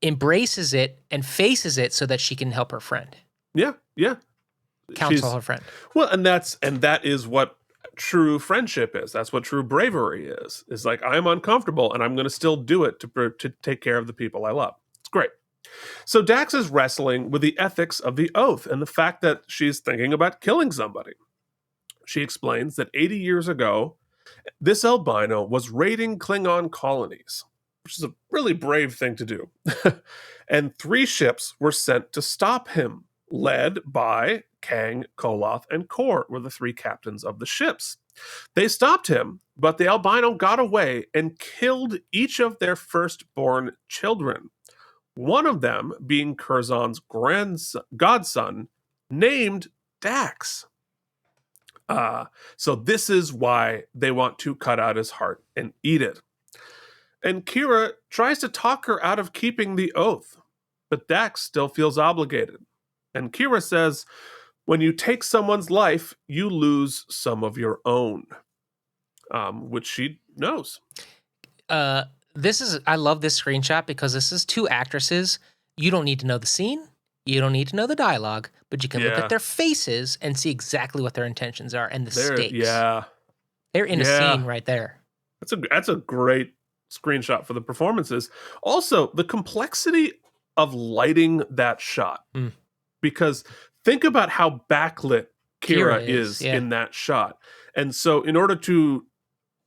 embraces it and faces it so that she can help her friend. Yeah. Counsel her friend. Well, and that is what true friendship is. That's what true bravery is. It's like, I'm uncomfortable and I'm going to still do it to take care of the people I love. It's great. So Dax is wrestling with the ethics of the oath and the fact that she's thinking about killing somebody. She explains that 80 years ago, this albino was raiding Klingon colonies, which is a really brave thing to do. And 3 ships were sent to stop him, led by Kang, Koloth, and Kor were the 3 captains of the ships. They stopped him, but the albino got away and killed each of their firstborn children, one of them being Curzon's godson, named Dax. So this is why they want to cut out his heart and eat it. And Kira tries to talk her out of keeping the oath, but Dax still feels obligated. And Kira says, when you take someone's life, you lose some of your own, which she knows. I love this screenshot because this is 2 actresses. You don't need to know the scene. You don't need to know the dialogue, but you can look at their faces and see exactly what their intentions are and the stakes. Yeah. They're in a scene right there. That's a great screenshot for the performances. Also, the complexity of lighting that shot. Because think about how backlit Kira is in that shot. And so in order to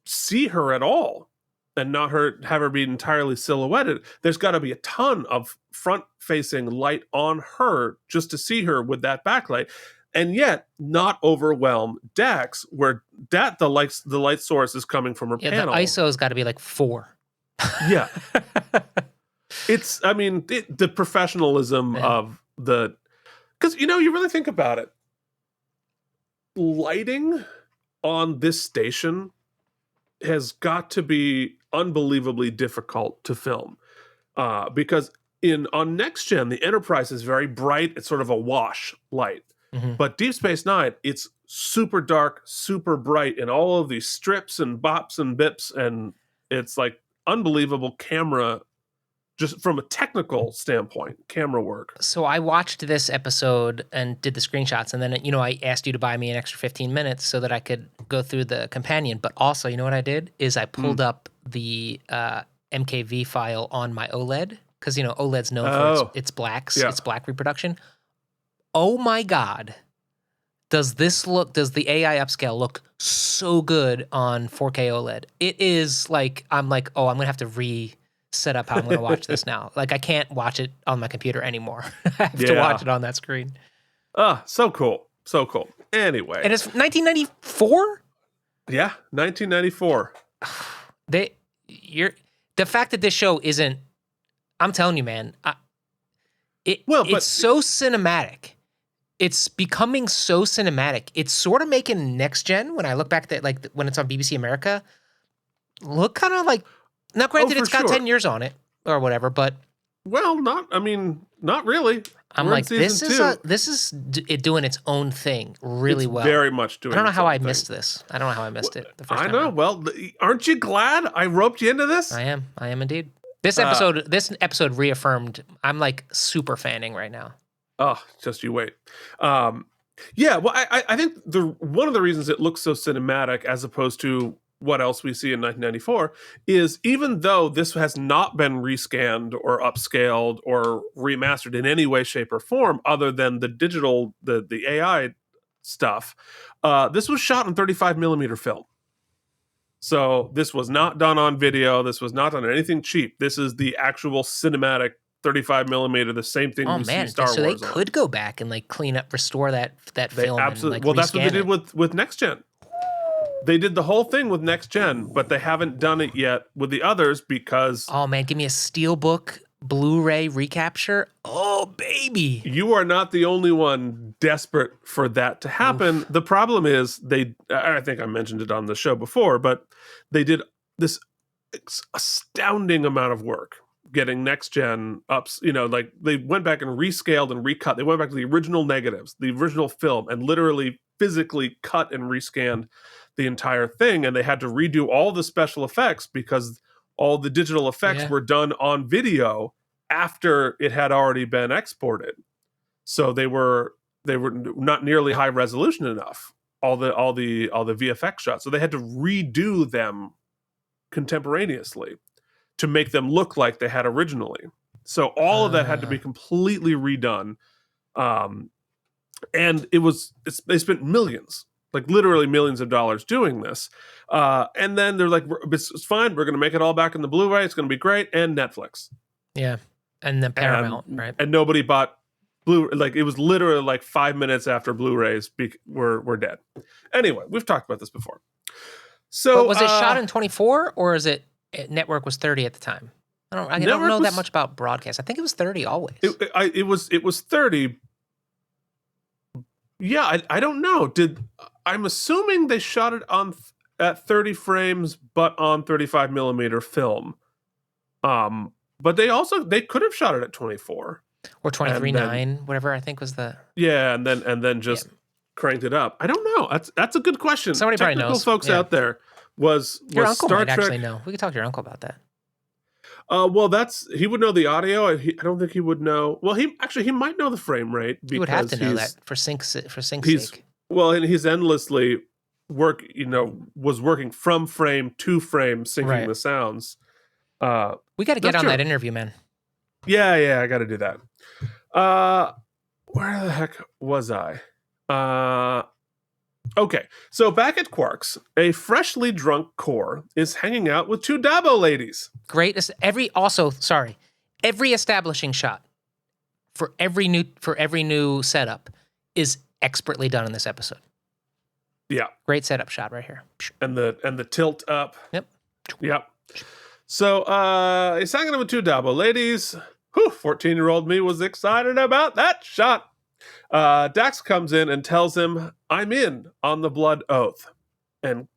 see her at all and not have her be entirely silhouetted, there's got to be a ton of front-facing light on her just to see her with that backlight. And yet not overwhelm Dax, where the light source is coming from her panel. The ISO's got to be like 4. Yeah. The professionalism of the... Because, you really think about it. Lighting on this station has got to be unbelievably difficult to film. Because on Next Gen, the Enterprise is very bright. It's sort of a wash light. But Deep Space Nine, it's super dark, super bright, and all of these strips and bops and bips, and it's like unbelievable camera, just from a technical standpoint, camera work. So I watched this episode and did the screenshots, and then I asked you to buy me an extra 15 minutes so that I could go through the companion. But also, you know what I did is I pulled up the MKV file on my OLED, because OLED's known for its blacks, its black reproduction. Oh my God. Does the AI upscale look so good on 4K OLED? It is like, I'm going to have to reset up how I'm going to watch this now. Like, I can't watch it on my computer anymore. I have to watch it on that screen. So cool. So cool. Anyway. And it's 1994? Yeah, 1994. The fact that this show isn't, I'm telling you, man, it's so cinematic. It's becoming so cinematic. It's sort of making Next Gen, when I look back at when it's on BBC America, look kind of like Now, granted, for it's got sure. 10 years on it or whatever, but Well, not really. I'm We're in like, season 2. this is it doing its own thing really It's well. very much doing. I don't know its how own I thing. missed this. I don't know how I missed it the first I time. know. around. Well, aren't you glad I roped you into this? I am indeed. This episode reaffirmed. I'm like super fanning right now. Oh, just you wait. Yeah, well, I think one of the reasons it looks so cinematic as opposed to what else we see in 1994 is even though this has not been rescanned or upscaled or remastered in any way, shape, or form other than the digital, the AI stuff, this was shot on 35 millimeter film. So this was not done on video. This was not done on anything cheap. This is the actual cinematic 35 millimeter, the same thing we see Star Wars so they on. could go back and like clean up, restore that They film. absolutely. And, like, well, that's what they did rescan it. with Next Gen. They did the whole thing with Next Gen, but they haven't done it yet with the others because Oh man, give me a steelbook Blu-ray recapture. Oh baby. you are not the only one desperate for that to happen. The problem is I think I mentioned it on the show before, but they did this astounding amount of work getting Next Gen ups, like they went back and rescaled and recut. They went back to the original negatives, the original film, and literally physically cut and rescanned the entire thing. And they had to redo all the special effects because all the digital effects were done on video after it had already been exported. So they were not nearly high resolution enough. All the VFX shots. So they had to redo them contemporaneously to make them look like they had originally. So all of that had to be completely redone. And they spent millions, like literally millions of dollars doing this. And then they're like, it's fine. We're going to make it all back in the Blu-ray. It's going to be great. And Netflix. Yeah. And then Paramount, right? And nobody bought like it was literally like 5 minutes after Blu-rays were dead. Anyway, we've talked about this before. So but was it shot in 24 or is it network was 30 at the time? I don't know that much about broadcast. I think it was 30 always. It was 30. Yeah, I don't know. I'm assuming they shot it at 30 frames, but on 35 millimeter film. But they could have shot it at 24 or 23.9, whatever I think was the. Yeah, and then just cranked it up. I don't know. That's a good question. Somebody probably knows. Folks out there was your uncle Star might Trek actually know. We could talk to your uncle about that. Well, he would know the audio. I don't think he would know. Well, he might know the frame rate. He would have to know that for sync's sake. Well, and he's endlessly was working from frame to frame, syncing the sounds. We got to get on that interview, man. Yeah, I got to do that. Where the heck was I? Okay, so back at Quark's, a freshly drunk Kor is hanging out with two Dabo ladies. Great. Every establishing shot for every new setup is expertly done in this episode. Yeah, great setup shot right here. And the tilt up. Yep. So he's hanging out with two Dabo ladies. 14-year-old me was excited about that shot. Dax comes in and tells him, I'm in on the blood oath.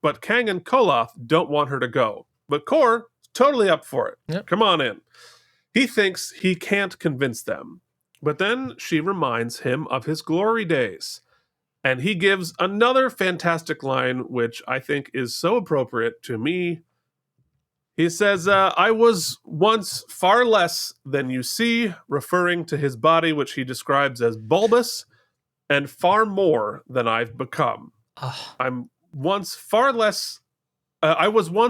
But Kang and Koloth don't want her to go. But Kor totally up for it. Yep. Come on in. He thinks he can't convince them. But then she reminds him of his glory days. And he gives another fantastic line, which I think is so appropriate to me. He says, I was once far less than you see, referring to his body, which he describes as bulbous, and far more than I've become. Oh. I was once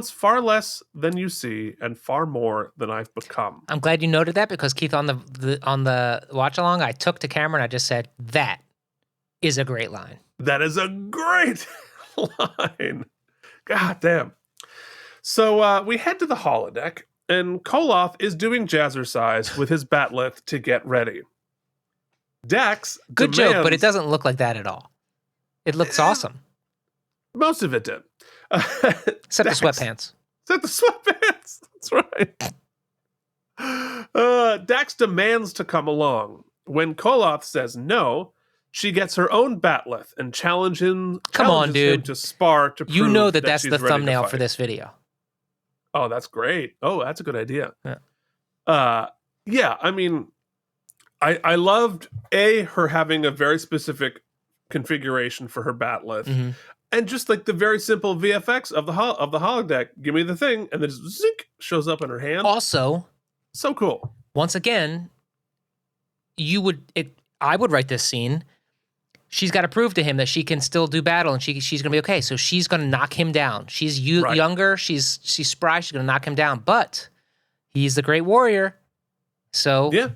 far less than you see, and far more than I've become. I'm glad you noted that because Keith, on the watch along, I took to camera and I just said, that is a great line. That is a great line. God damn. So we head to the holodeck, and Koloth is doing jazzercise with his batleth to get ready. Dax Good joke, but it doesn't look like that at all. It looks awesome. Most of it did. Except the sweatpants. Except the sweatpants. That's right. Dax demands to come along. When Koloth says no, she gets her own batleth and challenges him to spar to prove that's the thumbnail for this video. Oh, that's great. Oh, that's a good idea. Yeah. Yeah, I mean, I loved her having a very specific configuration for her bat'leth, Mm-hmm. and just like the very simple VFX of the holodeck. Give me the thing, and then just zink shows up in her hand. Also, So cool. once again, I would write this scene. She's got to prove to him that she can still do battle and she's going to be okay. So she's going to knock him down. She's Right. younger. She's spry. She's going to knock him down. But he's the great warrior. So Yeah,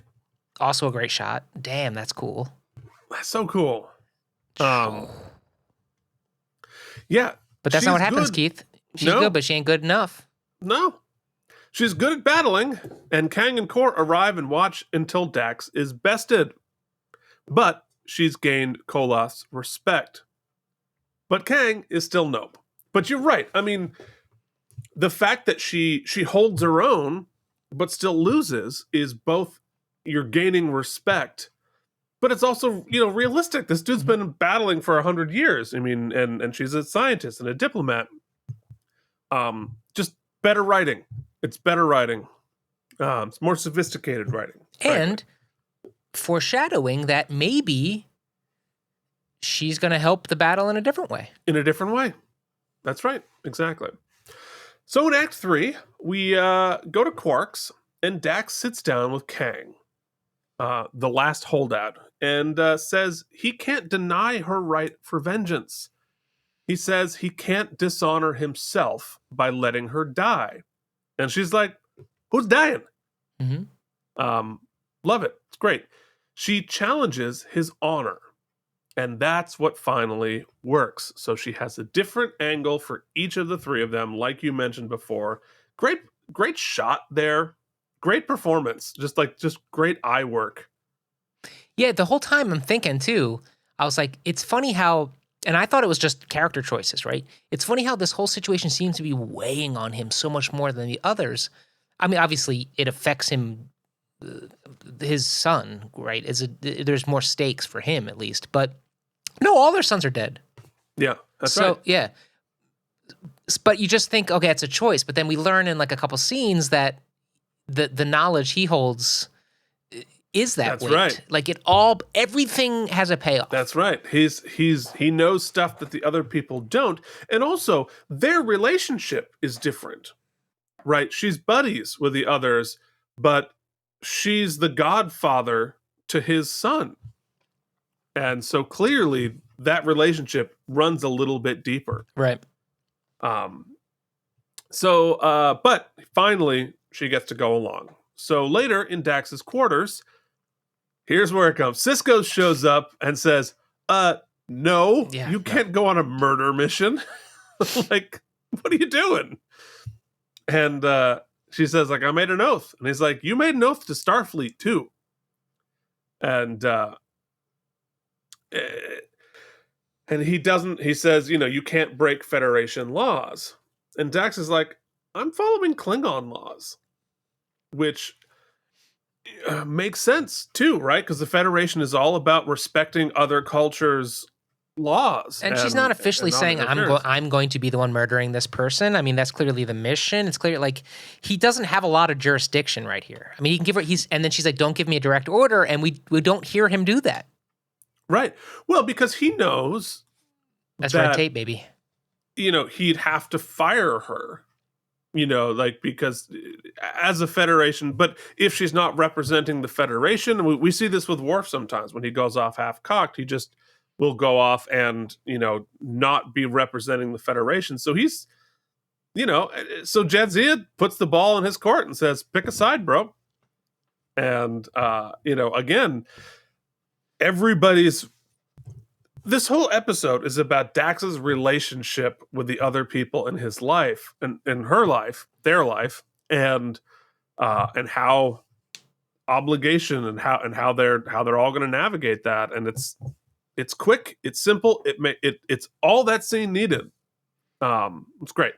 also a great shot. Damn, that's cool. that's so cool. Yeah, But that's not she's what happens, good. Keith. She's No. good, but she ain't good enough. No. She's good at battling, and Kang and Kor arrive and watch until Dax is bested. But she's gained Koloth's respect. But Kang is still nope. But you're right. I mean, the fact that she holds her own, but still loses, is both you're gaining respect, but it's also, realistic. This dude's been battling for 100 years. I mean, and she's a scientist and a diplomat. Just better writing. It's better writing. It's more sophisticated writing. And foreshadowing that maybe she's going to help the battle in a different way. In a different way. That's right. Exactly. So in Act 3, we go to Quark's, and Dax sits down with Kang, the last holdout, and says he can't deny her right for vengeance. He says he can't dishonor himself by letting her die. And she's like, who's dying? Mm-hmm. Love it. It's great. She challenges his honor. And that's what finally works. So she has a different angle for each of the three of them, like you mentioned before. Great shot there. Great performance. Just great eye work. Yeah, the whole time I'm thinking too, I was like, it's funny how, and I thought it was just character choices, right? It's funny how this whole situation seems to be weighing on him so much more than the others. I mean, obviously it affects him, his son, right? There's more stakes for him at least, but no, all their sons are dead. Yeah, that's right. Yeah. But you just think, okay, it's a choice. But then we learn in like a couple scenes that the knowledge he holds is that That's weight. right. Like everything has a payoff. That's right. He knows stuff that the other people don't. And also, their relationship is different. Right? She's buddies with the others, but she's the godfather to his son. And so clearly that relationship runs a little bit deeper. Right. But finally she gets to go along. So later in Dax's quarters, here's where it comes. Cisco shows up and says, no, you can't go on a murder mission. Like, what are you doing? And she says, like, I made an oath. And he's like, you made an oath to Starfleet too. And he says, you can't break Federation laws. And Dax is like, I'm following Klingon laws, which makes sense too, right? Because the Federation is all about respecting other cultures' laws. And she's not officially saying, I'm going to be the one murdering this person. I mean, that's clearly the mission. It's clear, like, he doesn't have a lot of jurisdiction right here. I mean, he can give her, and then she's like, don't give me a direct order. And we don't hear him do that. Right. Well, because he knows that's red tape, baby. He'd have to fire her, because as a Federation, but if she's not representing the Federation, we see this with Worf sometimes when he goes off half-cocked, he just will go off and, not be representing the Federation. So he's, so Jadzia puts the ball in his court and says, pick a side, bro. And, again, this whole episode is about Dax's relationship with the other people in his life and in her life, their life, and how obligation and how they're all going to navigate that. And it's quick, it's simple, it's all that scene needed. It's great.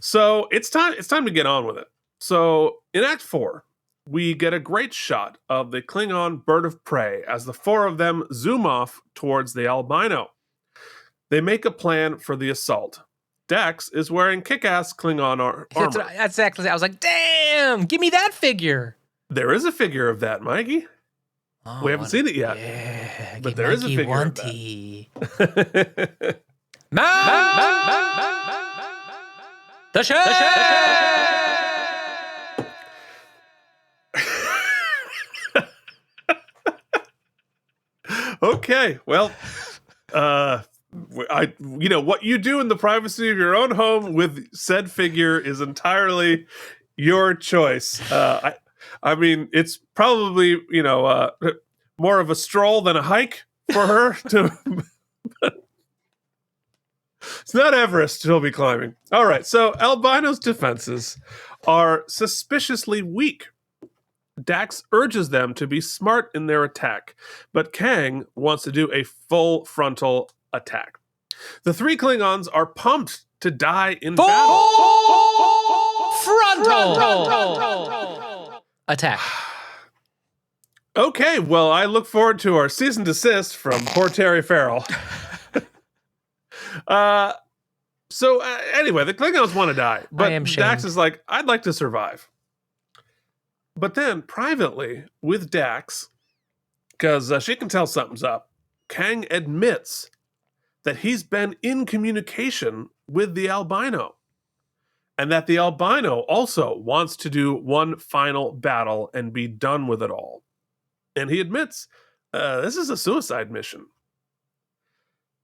So it's time to get on with it. So in Act 4, we get a great shot of the Klingon bird of prey as the four of them zoom off towards the albino. They make a plan for the assault. Dax is wearing kick-ass Klingon armor. That's exactly. I was like, damn, give me that figure. There is a figure of that, Mikey. We haven't seen it yet. Yeah, but there is a figure of that. The show. Okay, well, what you do in the privacy of your own home with said figure is entirely your choice. I mean, it's probably more of a stroll than a hike for her. It's not Everest she'll be climbing. All right, so Albino's defenses are suspiciously weak. Dax urges them to be smart in their attack, but Kang wants to do a full frontal attack. The three Klingons are pumped to die in battle. Frontal attack. Okay, well, I look forward to our cease and desist from poor Terry Farrell. Anyway, the Klingons want to die, but Dax is like, I'd like to survive. But then, privately, with Dax, because she can tell something's up, Kang admits that he's been in communication with the albino, and that the albino also wants to do one final battle and be done with it all. And he admits, this is a suicide mission.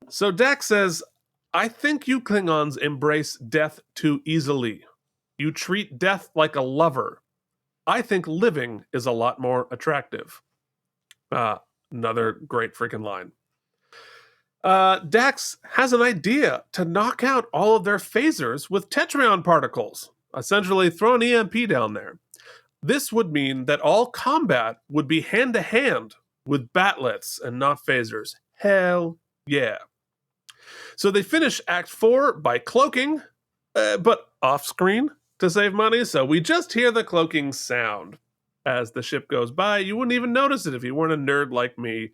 So Dax says, I think you Klingons embrace death too easily. You treat death like a lover. I think living is a lot more attractive. Another great freaking line. Dax has an idea to knock out all of their phasers with tetryon particles, essentially throw an EMP down there. This would mean that all combat would be hand-to-hand with batlets and not phasers. Hell yeah. So they finish Act 4 by cloaking, but off-screen to save money, so we just hear the cloaking sound as the ship goes by. You wouldn't even notice it if you weren't a nerd like me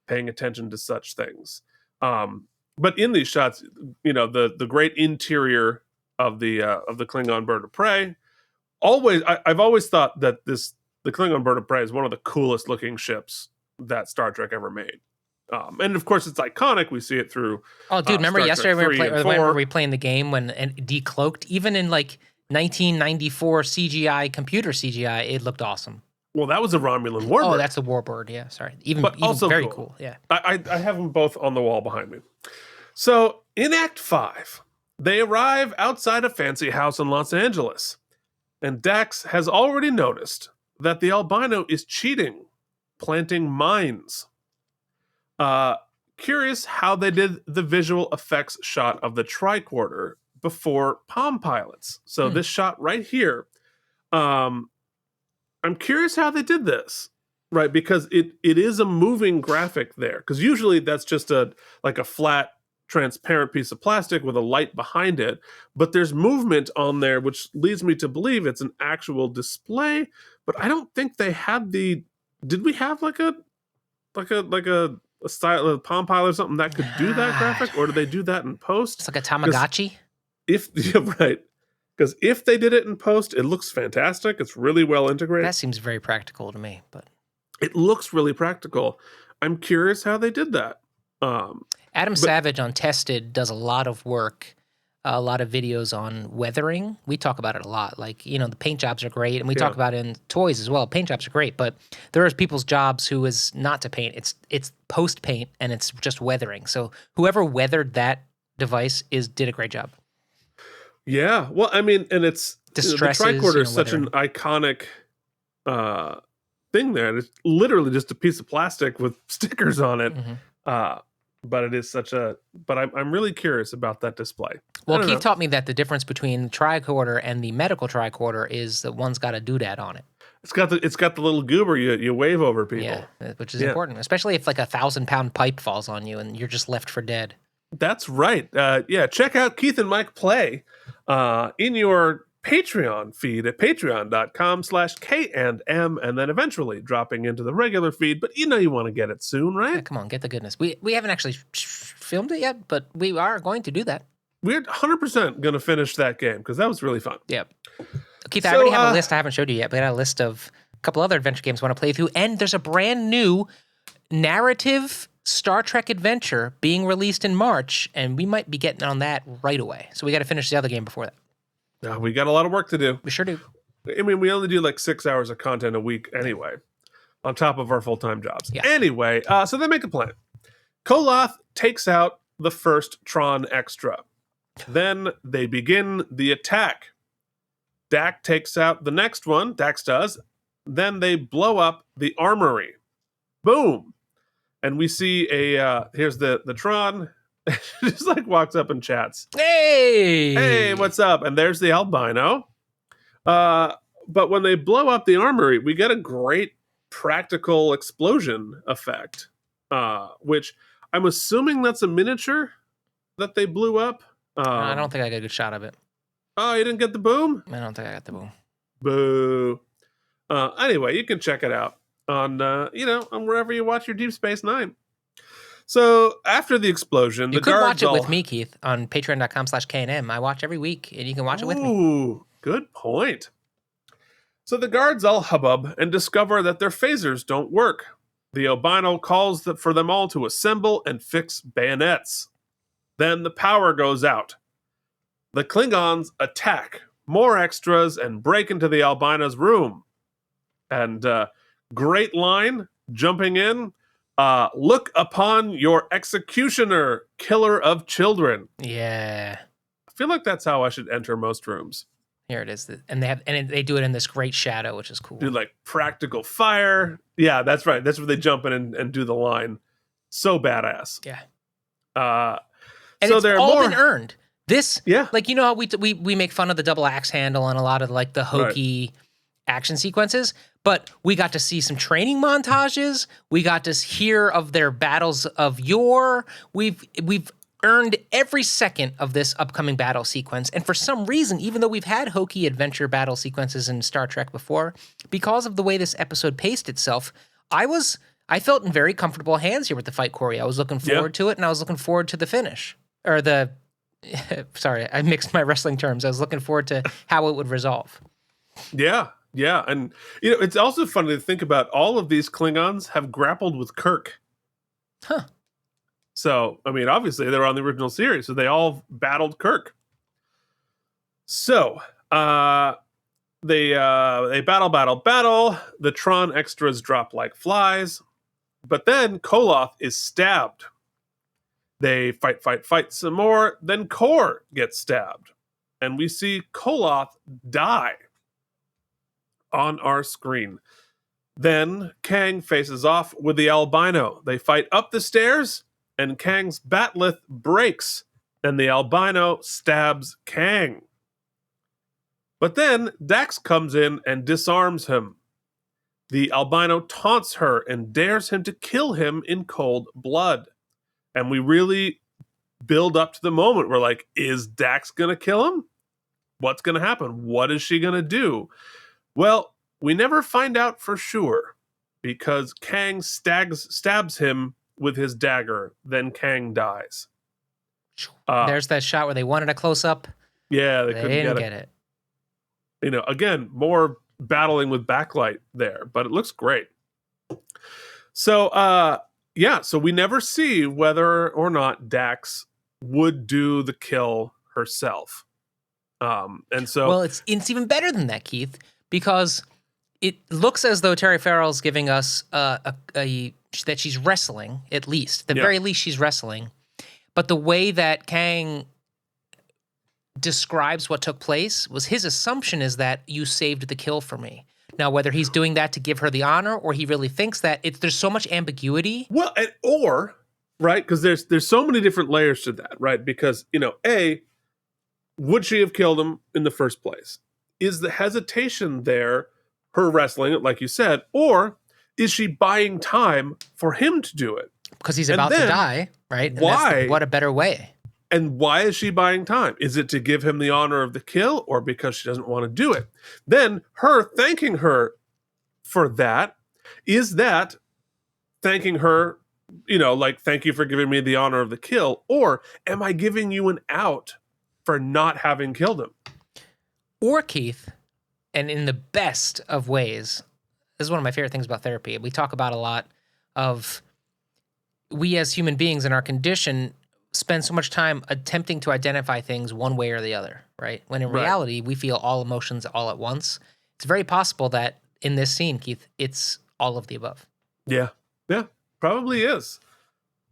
paying attention to such things. But in these shots, the great interior of the Klingon bird of prey. I've always thought that the Klingon bird of prey is one of the coolest looking ships that Star Trek ever made. And of course, it's iconic. We see it through. Oh, dude! Remember yesterday we were playing the game when it decloaked, even in like 1994 CGI, computer CGI, it looked awesome. Well, that was a Romulan warbird. Oh, that's a warbird. Yeah, sorry. Even also very cool. Yeah. I have them both on the wall behind me. So in Act 5, they arrive outside a fancy house in Los Angeles. And Dax has already noticed that the albino is cheating, planting mines. Curious how they did the visual effects shot of the tricorder before Palm Pilots. So this shot right here, I'm curious how they did this, right? Because it is a moving graphic there. Because usually that's just a flat, transparent piece of plastic with a light behind it. But there's movement on there, which leads me to believe it's an actual display. But I don't think they had did we have like a style of Palm Pilot or something that could do that graphic? Or did they do that in post? It's like a Tamagotchi? Right. Because if they did it in post, it looks fantastic. It's really well integrated. That seems very practical to me, but it looks really practical. I'm curious how they did that. Adam Savage on Tested does a lot of work, a lot of videos on weathering. We talk about it a lot. Like, the paint jobs are great, and we talk about it in toys as well. Paint jobs are great, but there are people's jobs who is not to paint. It's post paint, and it's just weathering. So whoever weathered that device did a great job. Yeah, well, I mean, and it's the tricorder is such an iconic thing there. And it's literally just a piece of plastic with stickers on it. Mm-hmm. But it is but I'm really curious about that display. Well, Keith taught me that the difference between the tricorder and the medical tricorder is that one's got a doodad on it. It's got the little goober you wave over people. Yeah, which is important, especially if like 1,000-pound pipe falls on you and you're just left for dead. That's right. Check out Keith and Mike Play in your Patreon feed at patreon.com/K&M, and then eventually dropping into the regular feed. But you want to get it soon, right? Yeah, come on, get the goodness. We haven't actually filmed it yet, but we are going to do that. we're 100% going to finish that game because that was really fun. Yep. Keith, I So, already have a list I haven't showed you yet, but I got a list of a couple other adventure games I want to play through. And there's a brand new narrative Star Trek adventure being released in March, and we might be getting on that right away. So we got to finish the other game before that. We got a lot of work to do. We sure do. I mean, we only do like 6 hours of content a week anyway, on top of our full-time jobs. Yeah. Anyway, so they make a plan. Koloth takes out the first Tron extra. Then they begin the attack. Dak takes out the next one. Dax does. Then they blow up the armory. Boom. And we see here's the Tron. Just like walks up and chats. Hey, what's up? And there's the albino. But when they blow up the armory, we get a great practical explosion effect, which I'm assuming that's a miniature that they blew up. I don't think I got a good shot of it. Oh, you didn't get the boom? I don't think I got the boom. Boo. Anyway, you can check it out on on wherever you watch your Deep Space Nine. So after the explosion, You the could guards watch it all... with me, Keith, on patreon.com/KNM. I watch every week, and you can watch it with me. Ooh, good point. So the guards all hubbub and discover that their phasers don't work. The albino calls for them all to assemble and fix bayonets. Then the power goes out. The Klingons attack more extras and break into the albino's room. And great line, jumping in, look upon your executioner, killer of children. Yeah. I feel like that's how I should enter most rooms. Here it is. And they do it in this great shadow, which is cool. Do like practical fire. Yeah, that's right. That's where they jump in and do the line. So badass. Yeah. And so it's all been earned. This, yeah, like, you know how we make fun of the double axe handle and a lot of like the hokey action sequences, but we got to see some training montages. We got to hear of their battles of yore. We've earned every second of this upcoming battle sequence. And for some reason, even though we've had hokey adventure battle sequences in Star Trek before, because of the way this episode paced itself, I felt in very comfortable hands here with the fight choreo. I was looking forward to it, and I was looking forward to the finish. Or the... Sorry, I mixed my wrestling terms. I was looking forward to how it would resolve. Yeah. And, it's also funny to think about all of these Klingons have grappled with Kirk. Huh. So, I mean, obviously they were on the original series, so they all battled Kirk. So, they battle. The Tron extras drop like flies. But then Koloth is stabbed. They fight some more. Then Kor gets stabbed. And we see Koloth die on our screen. Then Kang faces off with the albino. They fight up the stairs, and Kang's batleth breaks, and the albino stabs Kang. But then Dax comes in and disarms him. The albino taunts her and dares him to kill him in cold blood. And we really build up to the moment where, like, is Dax going to kill him? What's going to happen? What is she going to do? Well, we never find out for sure because Kang stabs him with his dagger. Then Kang dies. There's that shot where they wanted a close-up. Yeah, they couldn't didn't get it. Again, more battling with backlight there, but it looks great. So, so we never see whether or not Dax would do the kill herself. And so... Well, it's even better than that, Keith, because it looks as though Terry Farrell's giving us that she's wrestling, at least. At the very least, she's wrestling. But the way that Kang describes what took place was his assumption is that you saved the kill for me. Now, whether he's doing that to give her the honor or he really thinks that, there's so much ambiguity. Well, right, because there's so many different layers to that, right? Because, A, would she have killed him in the first place? Is the hesitation there her wrestling it, like you said, or is she buying time for him to do it? Because he's about to die, right? And why? What a better way. And why is she buying time? Is it to give him the honor of the kill or because she doesn't want to do it? Then her thanking her for that, is that thanking her, like, thank you for giving me the honor of the kill? Or am I giving you an out for not having killed him. Or Keith, and in the best of ways, this is one of my favorite things about therapy. We talk about a lot of we as human beings in our condition spend so much time attempting to identify things one way or the other, right? When in reality, we feel all emotions all at once. It's very possible that in this scene, Keith, it's all of the above. Yeah, probably is.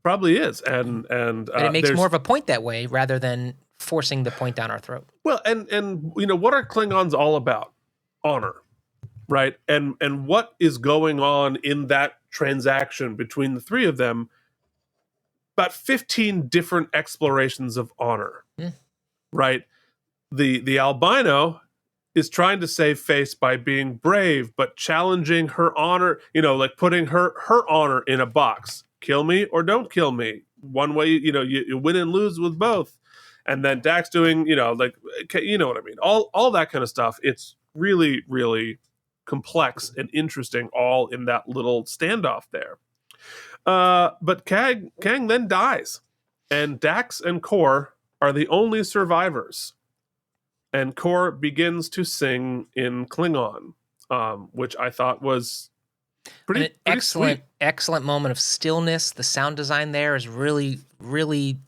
And it makes more of a point that way rather than forcing the point down our throat. Well, and what are Klingons all about? Honor, right? And what is going on in that transaction between the three of them? About 15 different explorations of honor, right? The albino is trying to save face by being brave, but challenging her honor, like putting her honor in a box. Kill me or don't kill me. One way, you win and lose with both. And then Dax doing, you know what I mean? All that kind of stuff. It's really, really complex and interesting all in that little standoff there. But Kang then dies, and Dax and Kor are the only survivors. And Kor begins to sing in Klingon, which I thought was pretty excellent, sweet. Excellent moment of stillness. The sound design there is really, really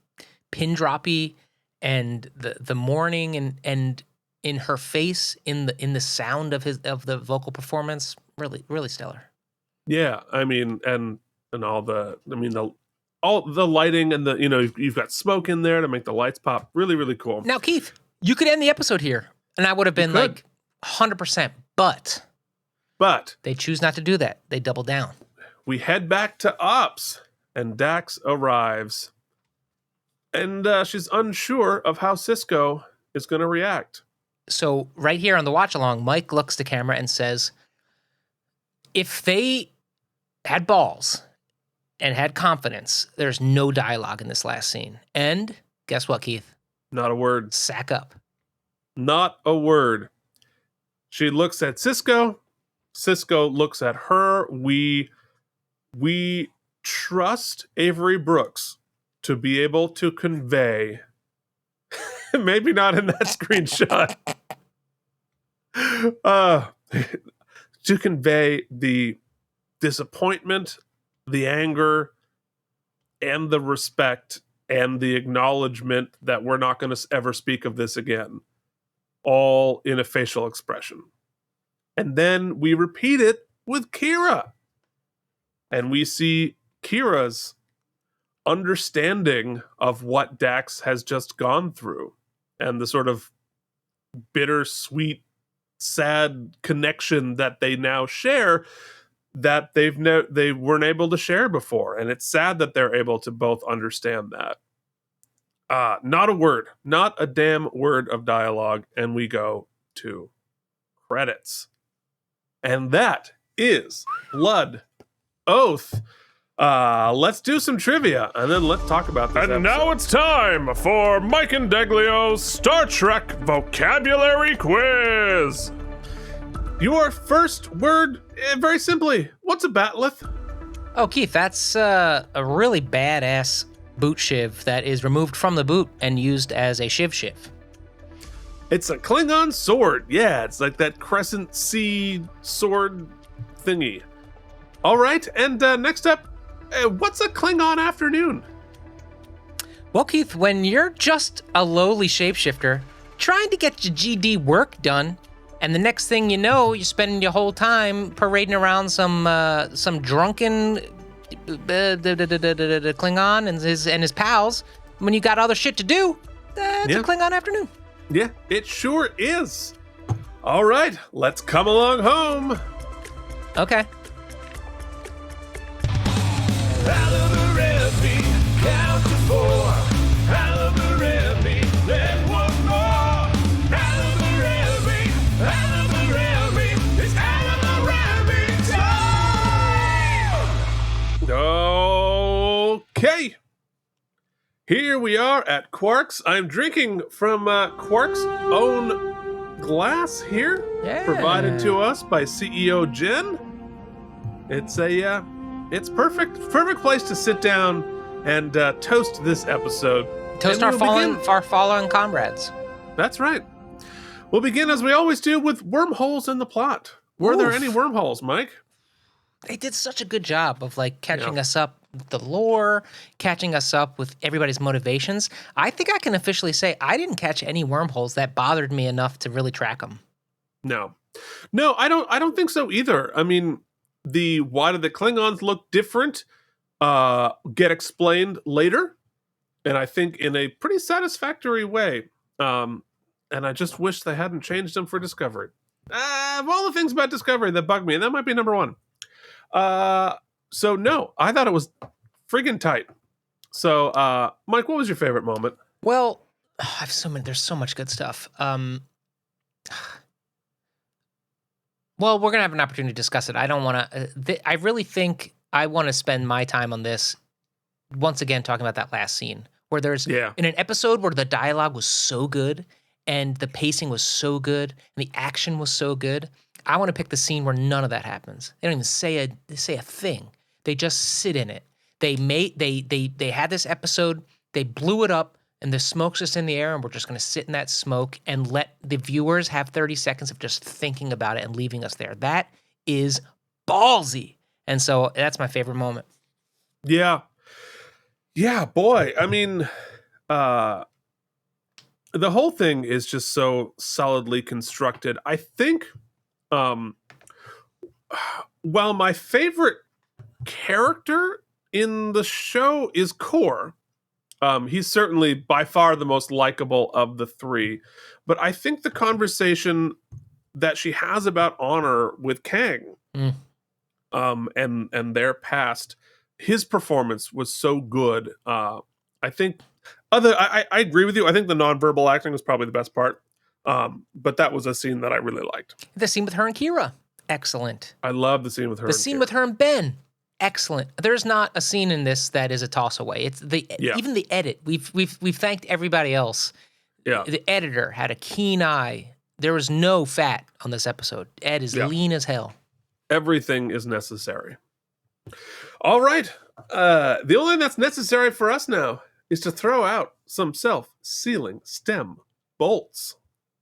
pin droppy, and the mourning and in her face, in the sound of the vocal performance, really, really stellar. Yeah, I mean, and all the lighting and you've got smoke in there to make the lights pop. Really, really cool. Now, Keith, you could end the episode here, and I would have been like 100%, but they choose not to do that. They double down. We head back to Ops, and Dax arrives, and she's unsure of how Sisko is going to react. So right here on the watch along, Mike looks to camera and says, if they had balls and had confidence, there's no dialogue in this last scene. And guess what, Keith? Not a word. Sack up. Not a word. She looks at Sisko. Sisko looks at her. We trust Avery Brooks to be able to convey, maybe not in that screenshot, to convey the disappointment, the anger, and the respect, and the acknowledgement that we're not going to ever speak of this again, all in a facial expression. And then we repeat it with Kira. And we see Kira's understanding of what Dax has just gone through, and the sort of bittersweet, sad connection that they now share that they weren't able to share before. And it's sad that they're able to both understand that. Not a word, not a damn word of dialogue. And we go to credits. And that is Blood Oath. Let's do some trivia, and then let's talk about this episode. Now it's time for Mike and Deglio's Star Trek Vocabulary Quiz. Your first word, very simply, what's a batleth? Oh, Keith, that's a really badass boot shiv that is removed from the boot and used as a shiv. It's a Klingon sword. Yeah, it's like that crescent C sword thingy. All right, and next up, what's a Klingon afternoon? Well, Keith, when you're just a lowly shapeshifter trying to get your GD work done, and the next thing you know, you're spending your whole time parading around some drunken Klingon and his pals, when you got other shit to do, it's a Klingon afternoon. Yeah, it sure is. All right, let's come along home. Okay. AlamarEmmys, count to 4. AlamarEmmys, then one more. AlamarEmmys, it's AlamarEmmys time! Okay. Here we are at Quark's. I'm drinking from Quark's own glass here, provided to us by CEO Jen. It's perfect place to sit down and toast this episode. Toast our fallen comrades. That's right. We'll begin, as we always do, with wormholes in the plot. Were there any wormholes, Mike? They did such a good job of like catching us up with the lore, catching us up with everybody's motivations. I think I can officially say I didn't catch any wormholes that bothered me enough to really track them. No, I don't think so either. I mean, why do the Klingons look different? Get explained later, and I think in a pretty satisfactory way. And I just wish they hadn't changed them for Discovery. Of all the things about Discovery that bug me, that might be number one. So no, I thought it was friggin' tight. So, Mike, what was your favorite moment? Well, there's so much good stuff. Well, we're gonna have an opportunity to discuss it. I don't want to. I really think I want to spend my time on this once again, talking about that last scene where there's in an episode where the dialogue was so good and the pacing was so good and the action was so good. I want to pick the scene where none of that happens. They don't even say a thing. They just sit in it. They had this episode. They blew it up. And the smoke's just in the air, and we're just going to sit in that smoke and let the viewers have 30 seconds of just thinking about it and leaving us there. That is ballsy. And so that's my favorite moment. Yeah. Yeah, boy. I mean, the whole thing is just so solidly constructed. I think, while my favorite character in the show is Kor, he's certainly by far the most likable of the three. But I think the conversation that she has about honor with Kang and their past, his performance was so good. I think I agree with you. I think the nonverbal acting was probably the best part. But that was a scene that I really liked. The scene with her and Kira, excellent. I love the scene with her. The scene with her and Ben. Excellent. There's not a scene in this that is a toss away. It's even the edit. We've thanked everybody else. Yeah. The editor had a keen eye. There was no fat on this episode. Ed is lean as hell. Everything is necessary. All right. The only thing that's necessary for us now is to throw out some self-sealing stem bolts.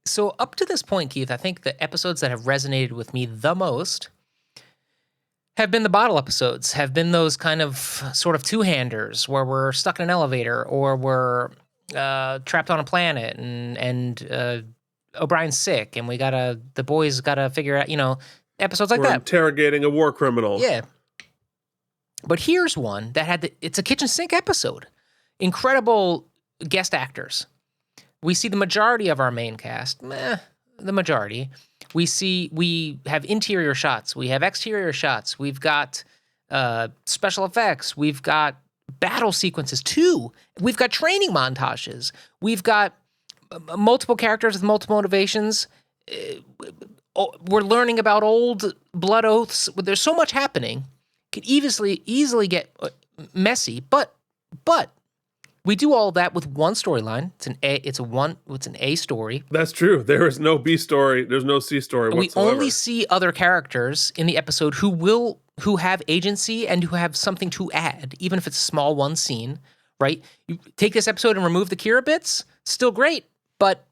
So up to this point, Keith, I think the episodes that have resonated with me the most have been the bottle episodes, have been those kind of sort of two-handers where we're stuck in an elevator or we're trapped on a planet and O'Brien's sick and the boys gotta figure out, episodes like we're that. Interrogating a war criminal. Yeah. But here's one that it's a kitchen sink episode. Incredible guest actors. We see the majority of our main cast, the majority. We have interior shots. We have exterior shots. We've got special effects. We've got battle sequences too. We've got training montages. We've got multiple characters with multiple motivations. We're learning about old blood oaths. There's so much happening. Could easily get messy, but we do all that with one storyline. It's an A story. That's true. There is no B story. There's no C story whatsoever. We only see other characters in the episode who have agency and who have something to add, even if it's a small one scene, right? You take this episode and remove the Kira bits, still great, but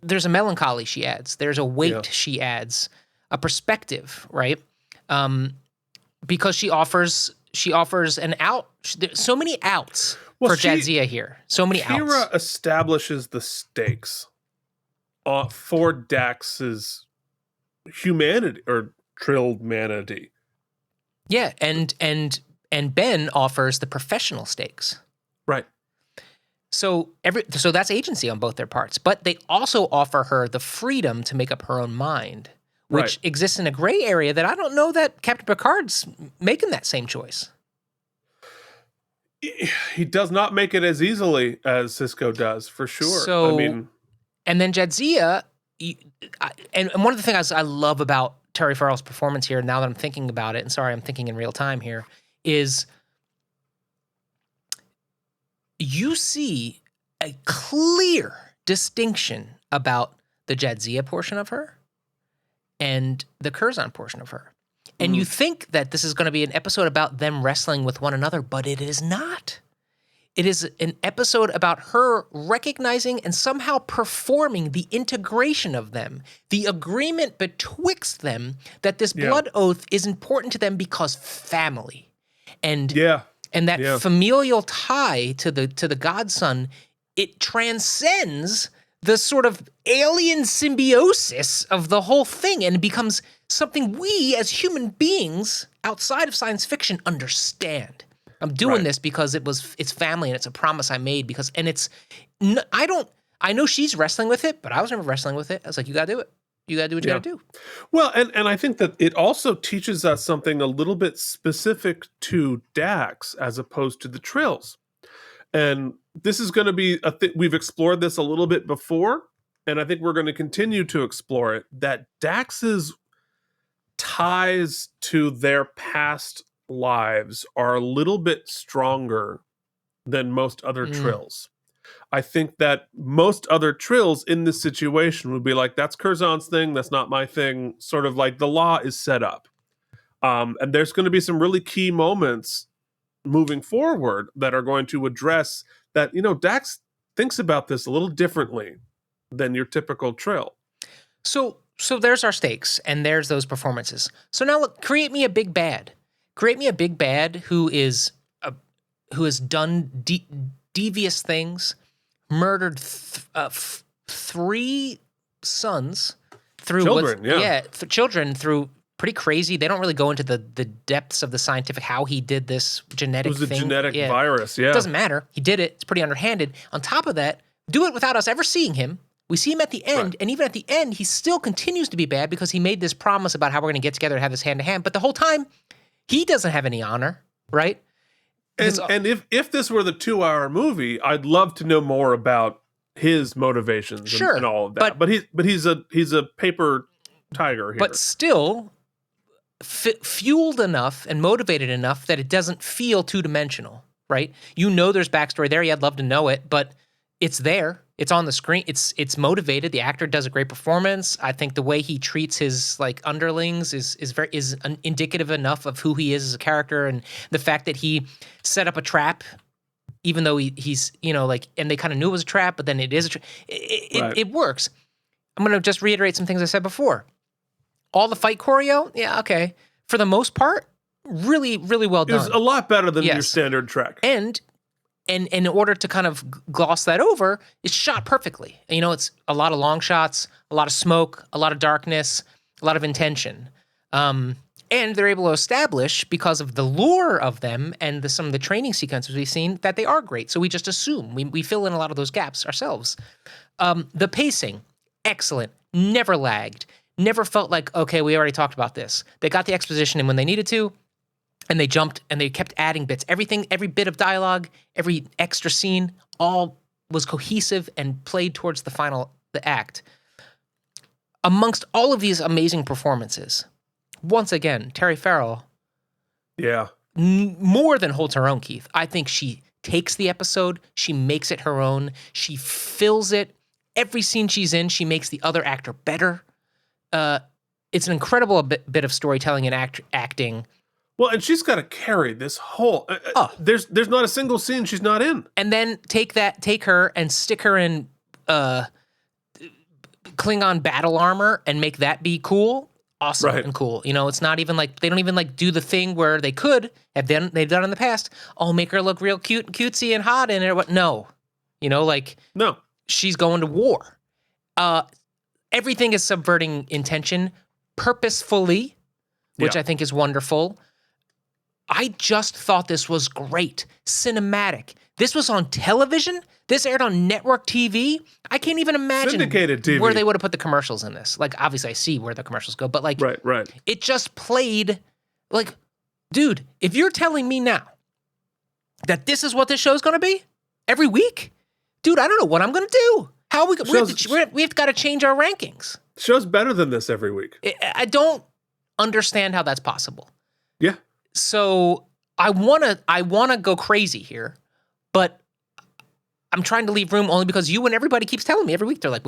there's a melancholy she adds. There's a weight she adds, a perspective, right? Because she offers an out. There's so many outs. For Jadzia here. So many outs. Kira establishes the stakes for Dax's humanity or trilled manity. Yeah, and Ben offers the professional stakes. Right. So that's agency on both their parts, but they also offer her the freedom to make up her own mind, which exists in a gray area that I don't know that Captain Picard's making that same choice. He does not make it as easily as Sisko does, for sure. So, and then Jadzia, and one of the things I love about Terry Farrell's performance here, now that I'm thinking about it, and sorry, I'm thinking in real time here, is you see a clear distinction about the Jadzia portion of her and the Curzon portion of her. And you think that this is going to be an episode about them wrestling with one another, but it is not. It is an episode about her recognizing and somehow performing the integration of them, the agreement betwixt them that this blood oath is important to them because family. And that familial tie to the godson, it transcends the sort of alien symbiosis of the whole thing and it becomes something we as human beings outside of science fiction understand. I'm doing this because it's family and it's a promise I made I know she's wrestling with it, but I was never wrestling with it. I was like, you gotta do it. You gotta do what you gotta do. Well, and I think that it also teaches us something a little bit specific to Dax as opposed to the Trills. And this is going to be we've explored this a little bit before, and I think we're going to continue to explore it, that Dax's ties to their past lives are a little bit stronger than most other Trills. I think that most other Trills in this situation would be like, that's Curzon's thing, that's not my thing, sort of like the law is set up. And there's going to be some really key moments moving forward that are going to address that, Dax thinks about this a little differently than your typical Trill. So there's our stakes, and there's those performances. So now look, create me a big bad. Create me a big bad who has done devious things, murdered three sons through children through pretty crazy. They don't really go into the depths of the scientific how he did this genetic thing. It was a genetic virus, It doesn't matter. He did it. It's pretty underhanded. On top of that, do it without us ever seeing him. We see him at the end, and even at the end, he still continues to be bad because he made this promise about how we're going to get together and have this hand-to-hand. But the whole time, he doesn't have any honor, right? And if this were the 2-hour movie, I'd love to know more about his motivations and all of that. But he's a paper tiger here. But still fueled enough and motivated enough that it doesn't feel two-dimensional, right? There's backstory there. Yeah, I'd love to know it, but it's there. It's on the screen. It's motivated. The actor does a great performance. I think the way he treats his underlings is indicative enough of who he is as a character, and the fact that he set up a trap, even though he's and they kind of knew it was a trap, but then it is a trap. It works. I'm gonna just reiterate some things I said before. All the fight choreo, yeah, okay. For the most part, really, really well done. It was a lot better than your standard Trek. And in order to kind of gloss that over, it's shot perfectly. It's a lot of long shots, a lot of smoke, a lot of darkness, a lot of intention. And they're able to establish, because of the lore of them and some of the training sequences we've seen, that they are great. So we just assume. We fill in a lot of those gaps ourselves. The pacing, excellent. Never lagged. Never felt like, okay, we already talked about this. They got the exposition in when they needed to, and they jumped and they kept adding bits. Everything, every bit of dialogue, every extra scene, all was cohesive and played towards the act. Amongst all of these amazing performances, once again, Terry Farrell, more than holds her own, Keith. I think she takes the episode, she makes it her own, she fills it. Every scene she's in, she makes the other actor better. It's an incredible bit of storytelling and acting. Well, and she's got to carry this whole. There's not a single scene she's not in. And then take her and stick her in Klingon battle armor and make that be cool. Awesome and cool. It's not even like they don't even do the thing where they've done in the past. Oh, make her look real cute and cutesy and hot in it. What? No, no. She's going to war. Everything is subverting intention purposefully, which I think is wonderful. I just thought this was great. Cinematic. This was on television. This aired on network TV. I can't even imagine syndicated TV. Where they would have put the commercials in this. Obviously I see where the commercials go, but right. It just played dude, if you're telling me now that this is what this show's going to be every week, dude, I don't know what I'm going to do. How are we've got to change our rankings. Show's better than this every week. I don't understand how that's possible. Yeah. So I wanna go crazy here, but I'm trying to leave room only because you and everybody keeps telling me every week. They're like,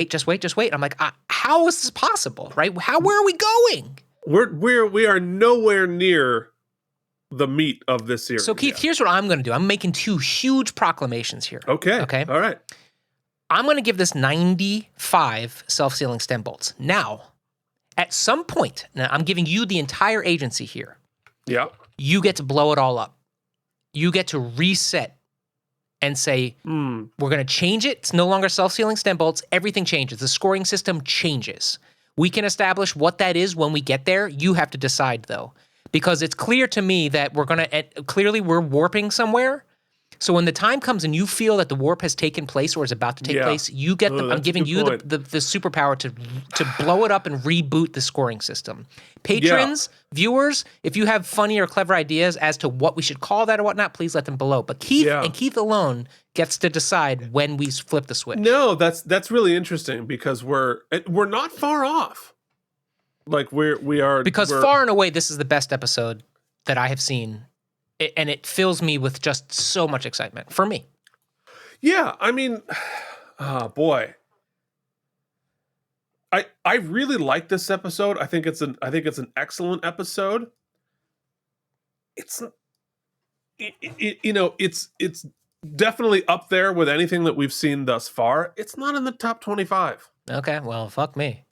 just wait. I'm like, how is this possible, right? Where are we going? We are nowhere near the meat of this series. So, Keith, here's what I'm going to do. I'm making 2 huge proclamations here. Okay. Okay. All right. I'm going to give this 95 self-sealing stem bolts. Now, at some point, now I'm giving you the entire agency here. Yeah. You get to blow it all up. You get to reset and say, we're going to change it. It's no longer self-sealing stem bolts. Everything changes. The scoring system changes. We can establish what that is when we get there. You have to decide, though, because it's clear to me that clearly we're warping somewhere. So when the time comes and you feel that the warp has taken place or is about to take place, you get I'm giving you the superpower to blow it up and reboot the scoring system. Patrons, viewers, if you have funny or clever ideas as to what we should call that or whatnot, please let them below. But Keith and Keith alone gets to decide when we flip the switch. No, that's really interesting because we're not far off. Like we are because far and away this is the best episode that I have seen. And it fills me with just so much excitement for me. Yeah, I mean, boy, I really like this episode. I think it's an excellent episode. It's it's definitely up there with anything that we've seen thus far. It's not in the top 25. Okay, well, fuck me.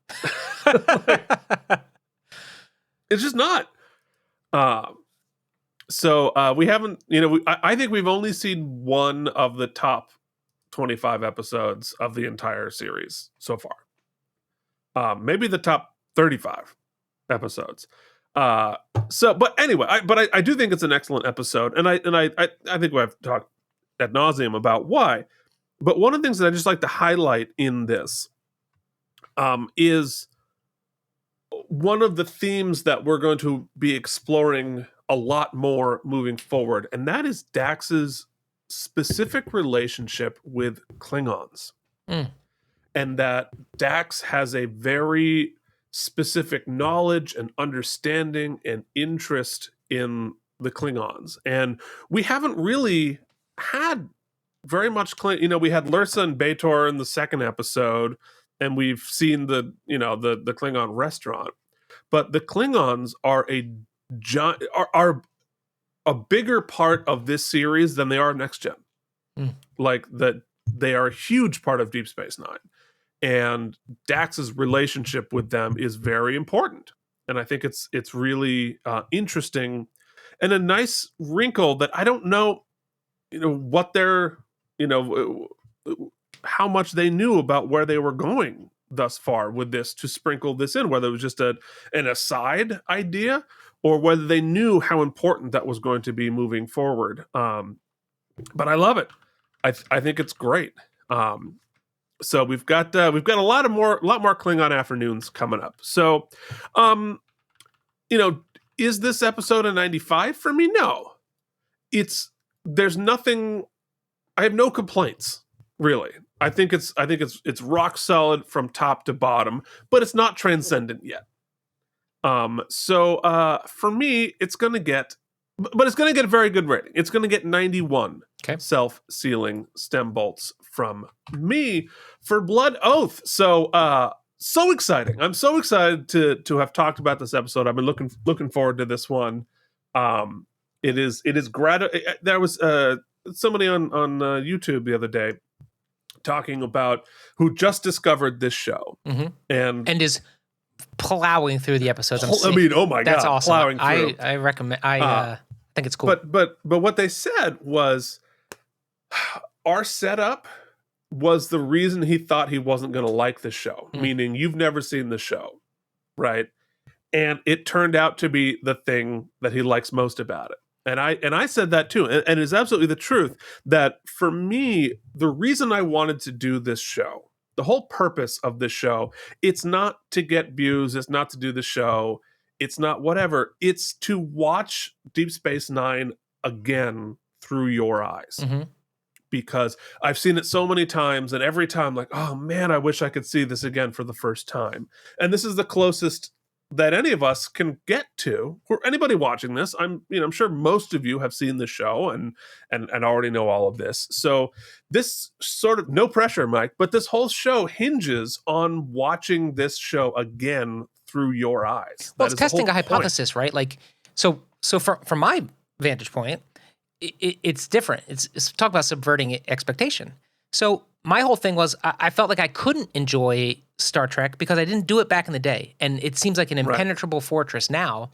It's just not. So we haven't, I think we've only seen one of the top 25 episodes of the entire series so far. Maybe the top 35 episodes. But anyway, I do think it's an excellent episode, and I think we have talked ad nauseum about why. But one of the things that I just like to highlight in this is one of the themes that we're going to be exploring a lot more moving forward, and that is Dax's specific relationship with Klingons. And that Dax has a very specific knowledge and understanding and interest in the Klingons. And we haven't really had very much we had Lursa and B'Etor in the second episode, and we've seen the Klingon restaurant. But the Klingons are a bigger part of this series than they are Next Gen. Like that, they are a huge part of Deep Space Nine, and Dax's relationship with them is very important. And I think it's really interesting and a nice wrinkle that I don't know, what they're, how much they knew about where they were going thus far with this to sprinkle this in, whether it was just an aside idea or whether they knew how important that was going to be moving forward. But I love it. I think it's great. So we've got a lot more Klingon afternoons coming up. So, is this episode a 95 for me? No, there's nothing. I have no complaints, really. I think it's rock solid from top to bottom, but it's not transcendent yet. So for me, it's going to get a very good rating. It's going to get 91 self-sealing stem bolts from me for Blood Oath. So so exciting! I'm so excited to have talked about this episode. I've been looking forward to this one. It is there was somebody on YouTube the other day talking about who just discovered this show and is plowing through the episodes. Oh my god, that's awesome. Plowing through. I recommend. I think it's cool. But what they said was our setup was the reason he thought he wasn't going to like the show. Meaning you've never seen the show, right? And it turned out to be the thing that he likes most about it. And I said that too, and it's absolutely the truth that for me, the reason I wanted to do this show, the whole purpose of this show, it's not to get views, it's not to do the show, it's not whatever, it's to watch Deep Space Nine again through your eyes. Because I've seen it so many times, and every time like, oh man, I wish I could see this again for the first time. And this is the closest that any of us can get to, or anybody watching this. I'm sure most of you have seen the show and already know all of this. So this sort of, no pressure, Mike, but this whole show hinges on watching this show again through your eyes. Well, it's testing a hypothesis, right? Like, so from my vantage point, it's different. It's talk about subverting expectation. So my whole thing was I felt like I couldn't enjoy Star Trek because I didn't do it back in the day. And it seems like an impenetrable fortress now.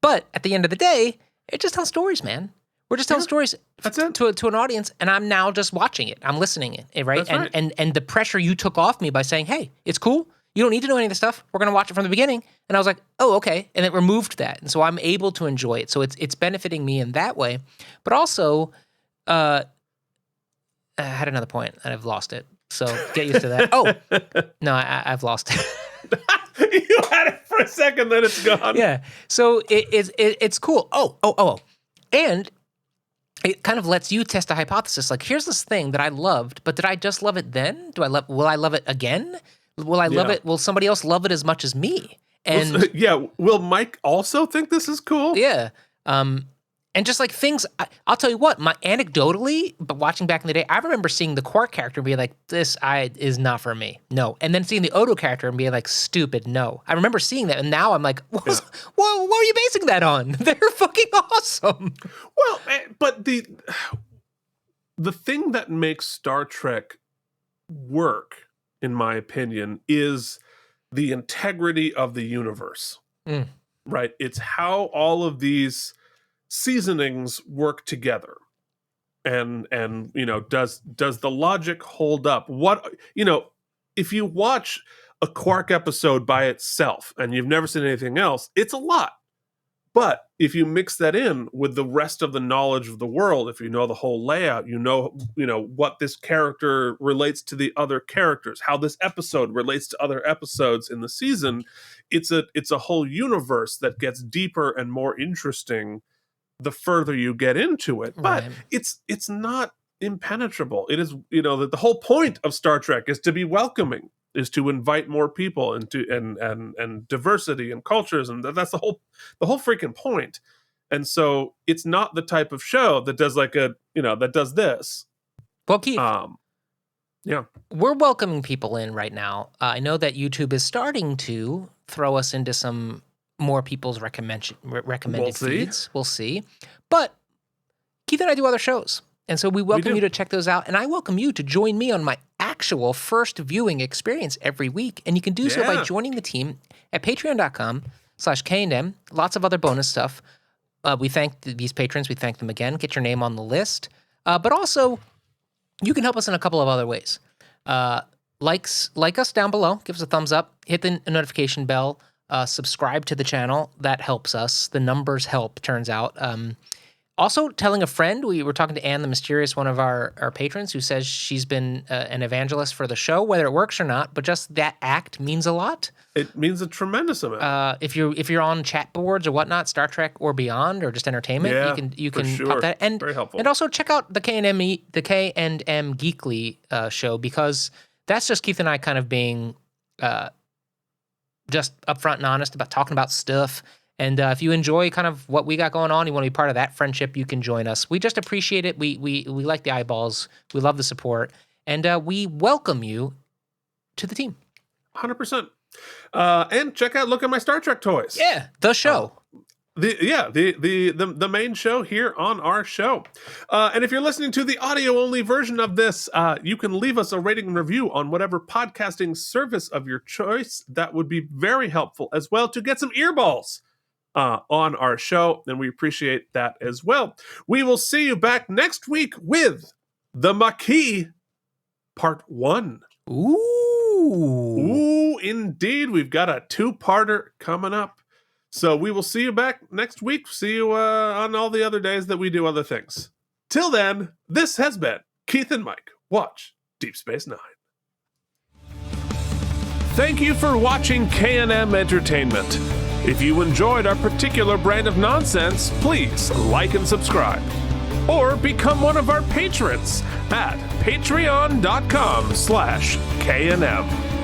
But at the end of the day, it just tells stories, man. We're just telling stories to an audience, and I'm now just watching it. I'm listening it, right? That's right. And the pressure you took off me by saying, hey, it's cool. You don't need to know any of this stuff. We're going to watch it from the beginning. And I was like, oh, okay. And it removed that. And so I'm able to enjoy it. So it's benefiting me in that way. But also, I had another point, and I've lost it. So get used to that. Oh, no, I've lost it. You had it for a second, then it's gone. Yeah. So it's cool. Oh. And it kind of lets you test a hypothesis. Like, here's this thing that I loved, but did I just love it then? Will I love it again? Will I love it? Will somebody else love it as much as me? And will Mike also think this is cool? Yeah. And just like things, I'll tell you what, anecdotally, but watching back in the day, I remember seeing the Quark character and being like, this is not for me. No. And then seeing the Odo character and being like, stupid, no. I remember seeing that, and now I'm like, what are you basing that on? They're fucking awesome. Well, but the thing that makes Star Trek work, in my opinion, is the integrity of the universe. Right? It's how all of these seasonings work together, and does the logic hold up? If you watch a Quark episode by itself and you've never seen anything else, it's a lot. But if you mix that in with the rest of the knowledge of the world, if you know the whole layout, you know what this character relates to the other characters, how this episode relates to other episodes in the season, it's a whole universe that gets deeper and more interesting the further you get into it. But Right. it's not impenetrable. It is, the whole point of Star Trek is to be welcoming, is to invite more people and diversity and cultures, and that's the whole freaking point. And so it's not the type of show that does that does this. Well, Keith, yeah, we're welcoming people in right now. I know that YouTube is starting to throw us into some more people's recommended feeds. We'll see. But Keith and I do other shows. And so we welcome you to check those out. And I welcome you to join me on my actual first viewing experience every week. And you can do so by joining the team at patreon.com/KM. Lots of other bonus stuff. We thank these patrons. We thank them again. Get your name on the list. But also, you can help us in a couple of other ways. Like us down below. Give us a thumbs up. Hit the notification bell. Subscribe to the channel. That helps us. The numbers help, turns out. Also, telling a friend. We were talking to Anne the Mysterious, one of our patrons, who says she's been an evangelist for the show, whether it works or not. But just that act means a lot. It means a tremendous amount. If you're on chat boards or whatnot, Star Trek or beyond, or just entertainment, you can pop that. And very helpful. And also check out the K&M Geekly show, because that's just Keith and I kind of being just upfront and honest about talking about stuff. And if you enjoy kind of what we got going on, you want to be part of that friendship, you can join us. We just appreciate it. We like the eyeballs. We love the support. And we welcome you to the team. 100%. And look at my Star Trek toys. Yeah, the show. The main show here on our show. And if you're listening to the audio only version of this, you can leave us a rating and review on whatever podcasting service of your choice. That would be very helpful as well to get some earballs on our show, and we appreciate that as well. We will see you back next week with The Maquis Part 1. Ooh, indeed. We've got a 2-parter coming up. So we will see you back next week. See you on all the other days that we do other things. Till then, this has been Keith and Mike Watch Deep Space Nine. Thank you for watching K&M Entertainment. If you enjoyed our particular brand of nonsense, please like and subscribe. Or become one of our patrons at patreon.com/KNM.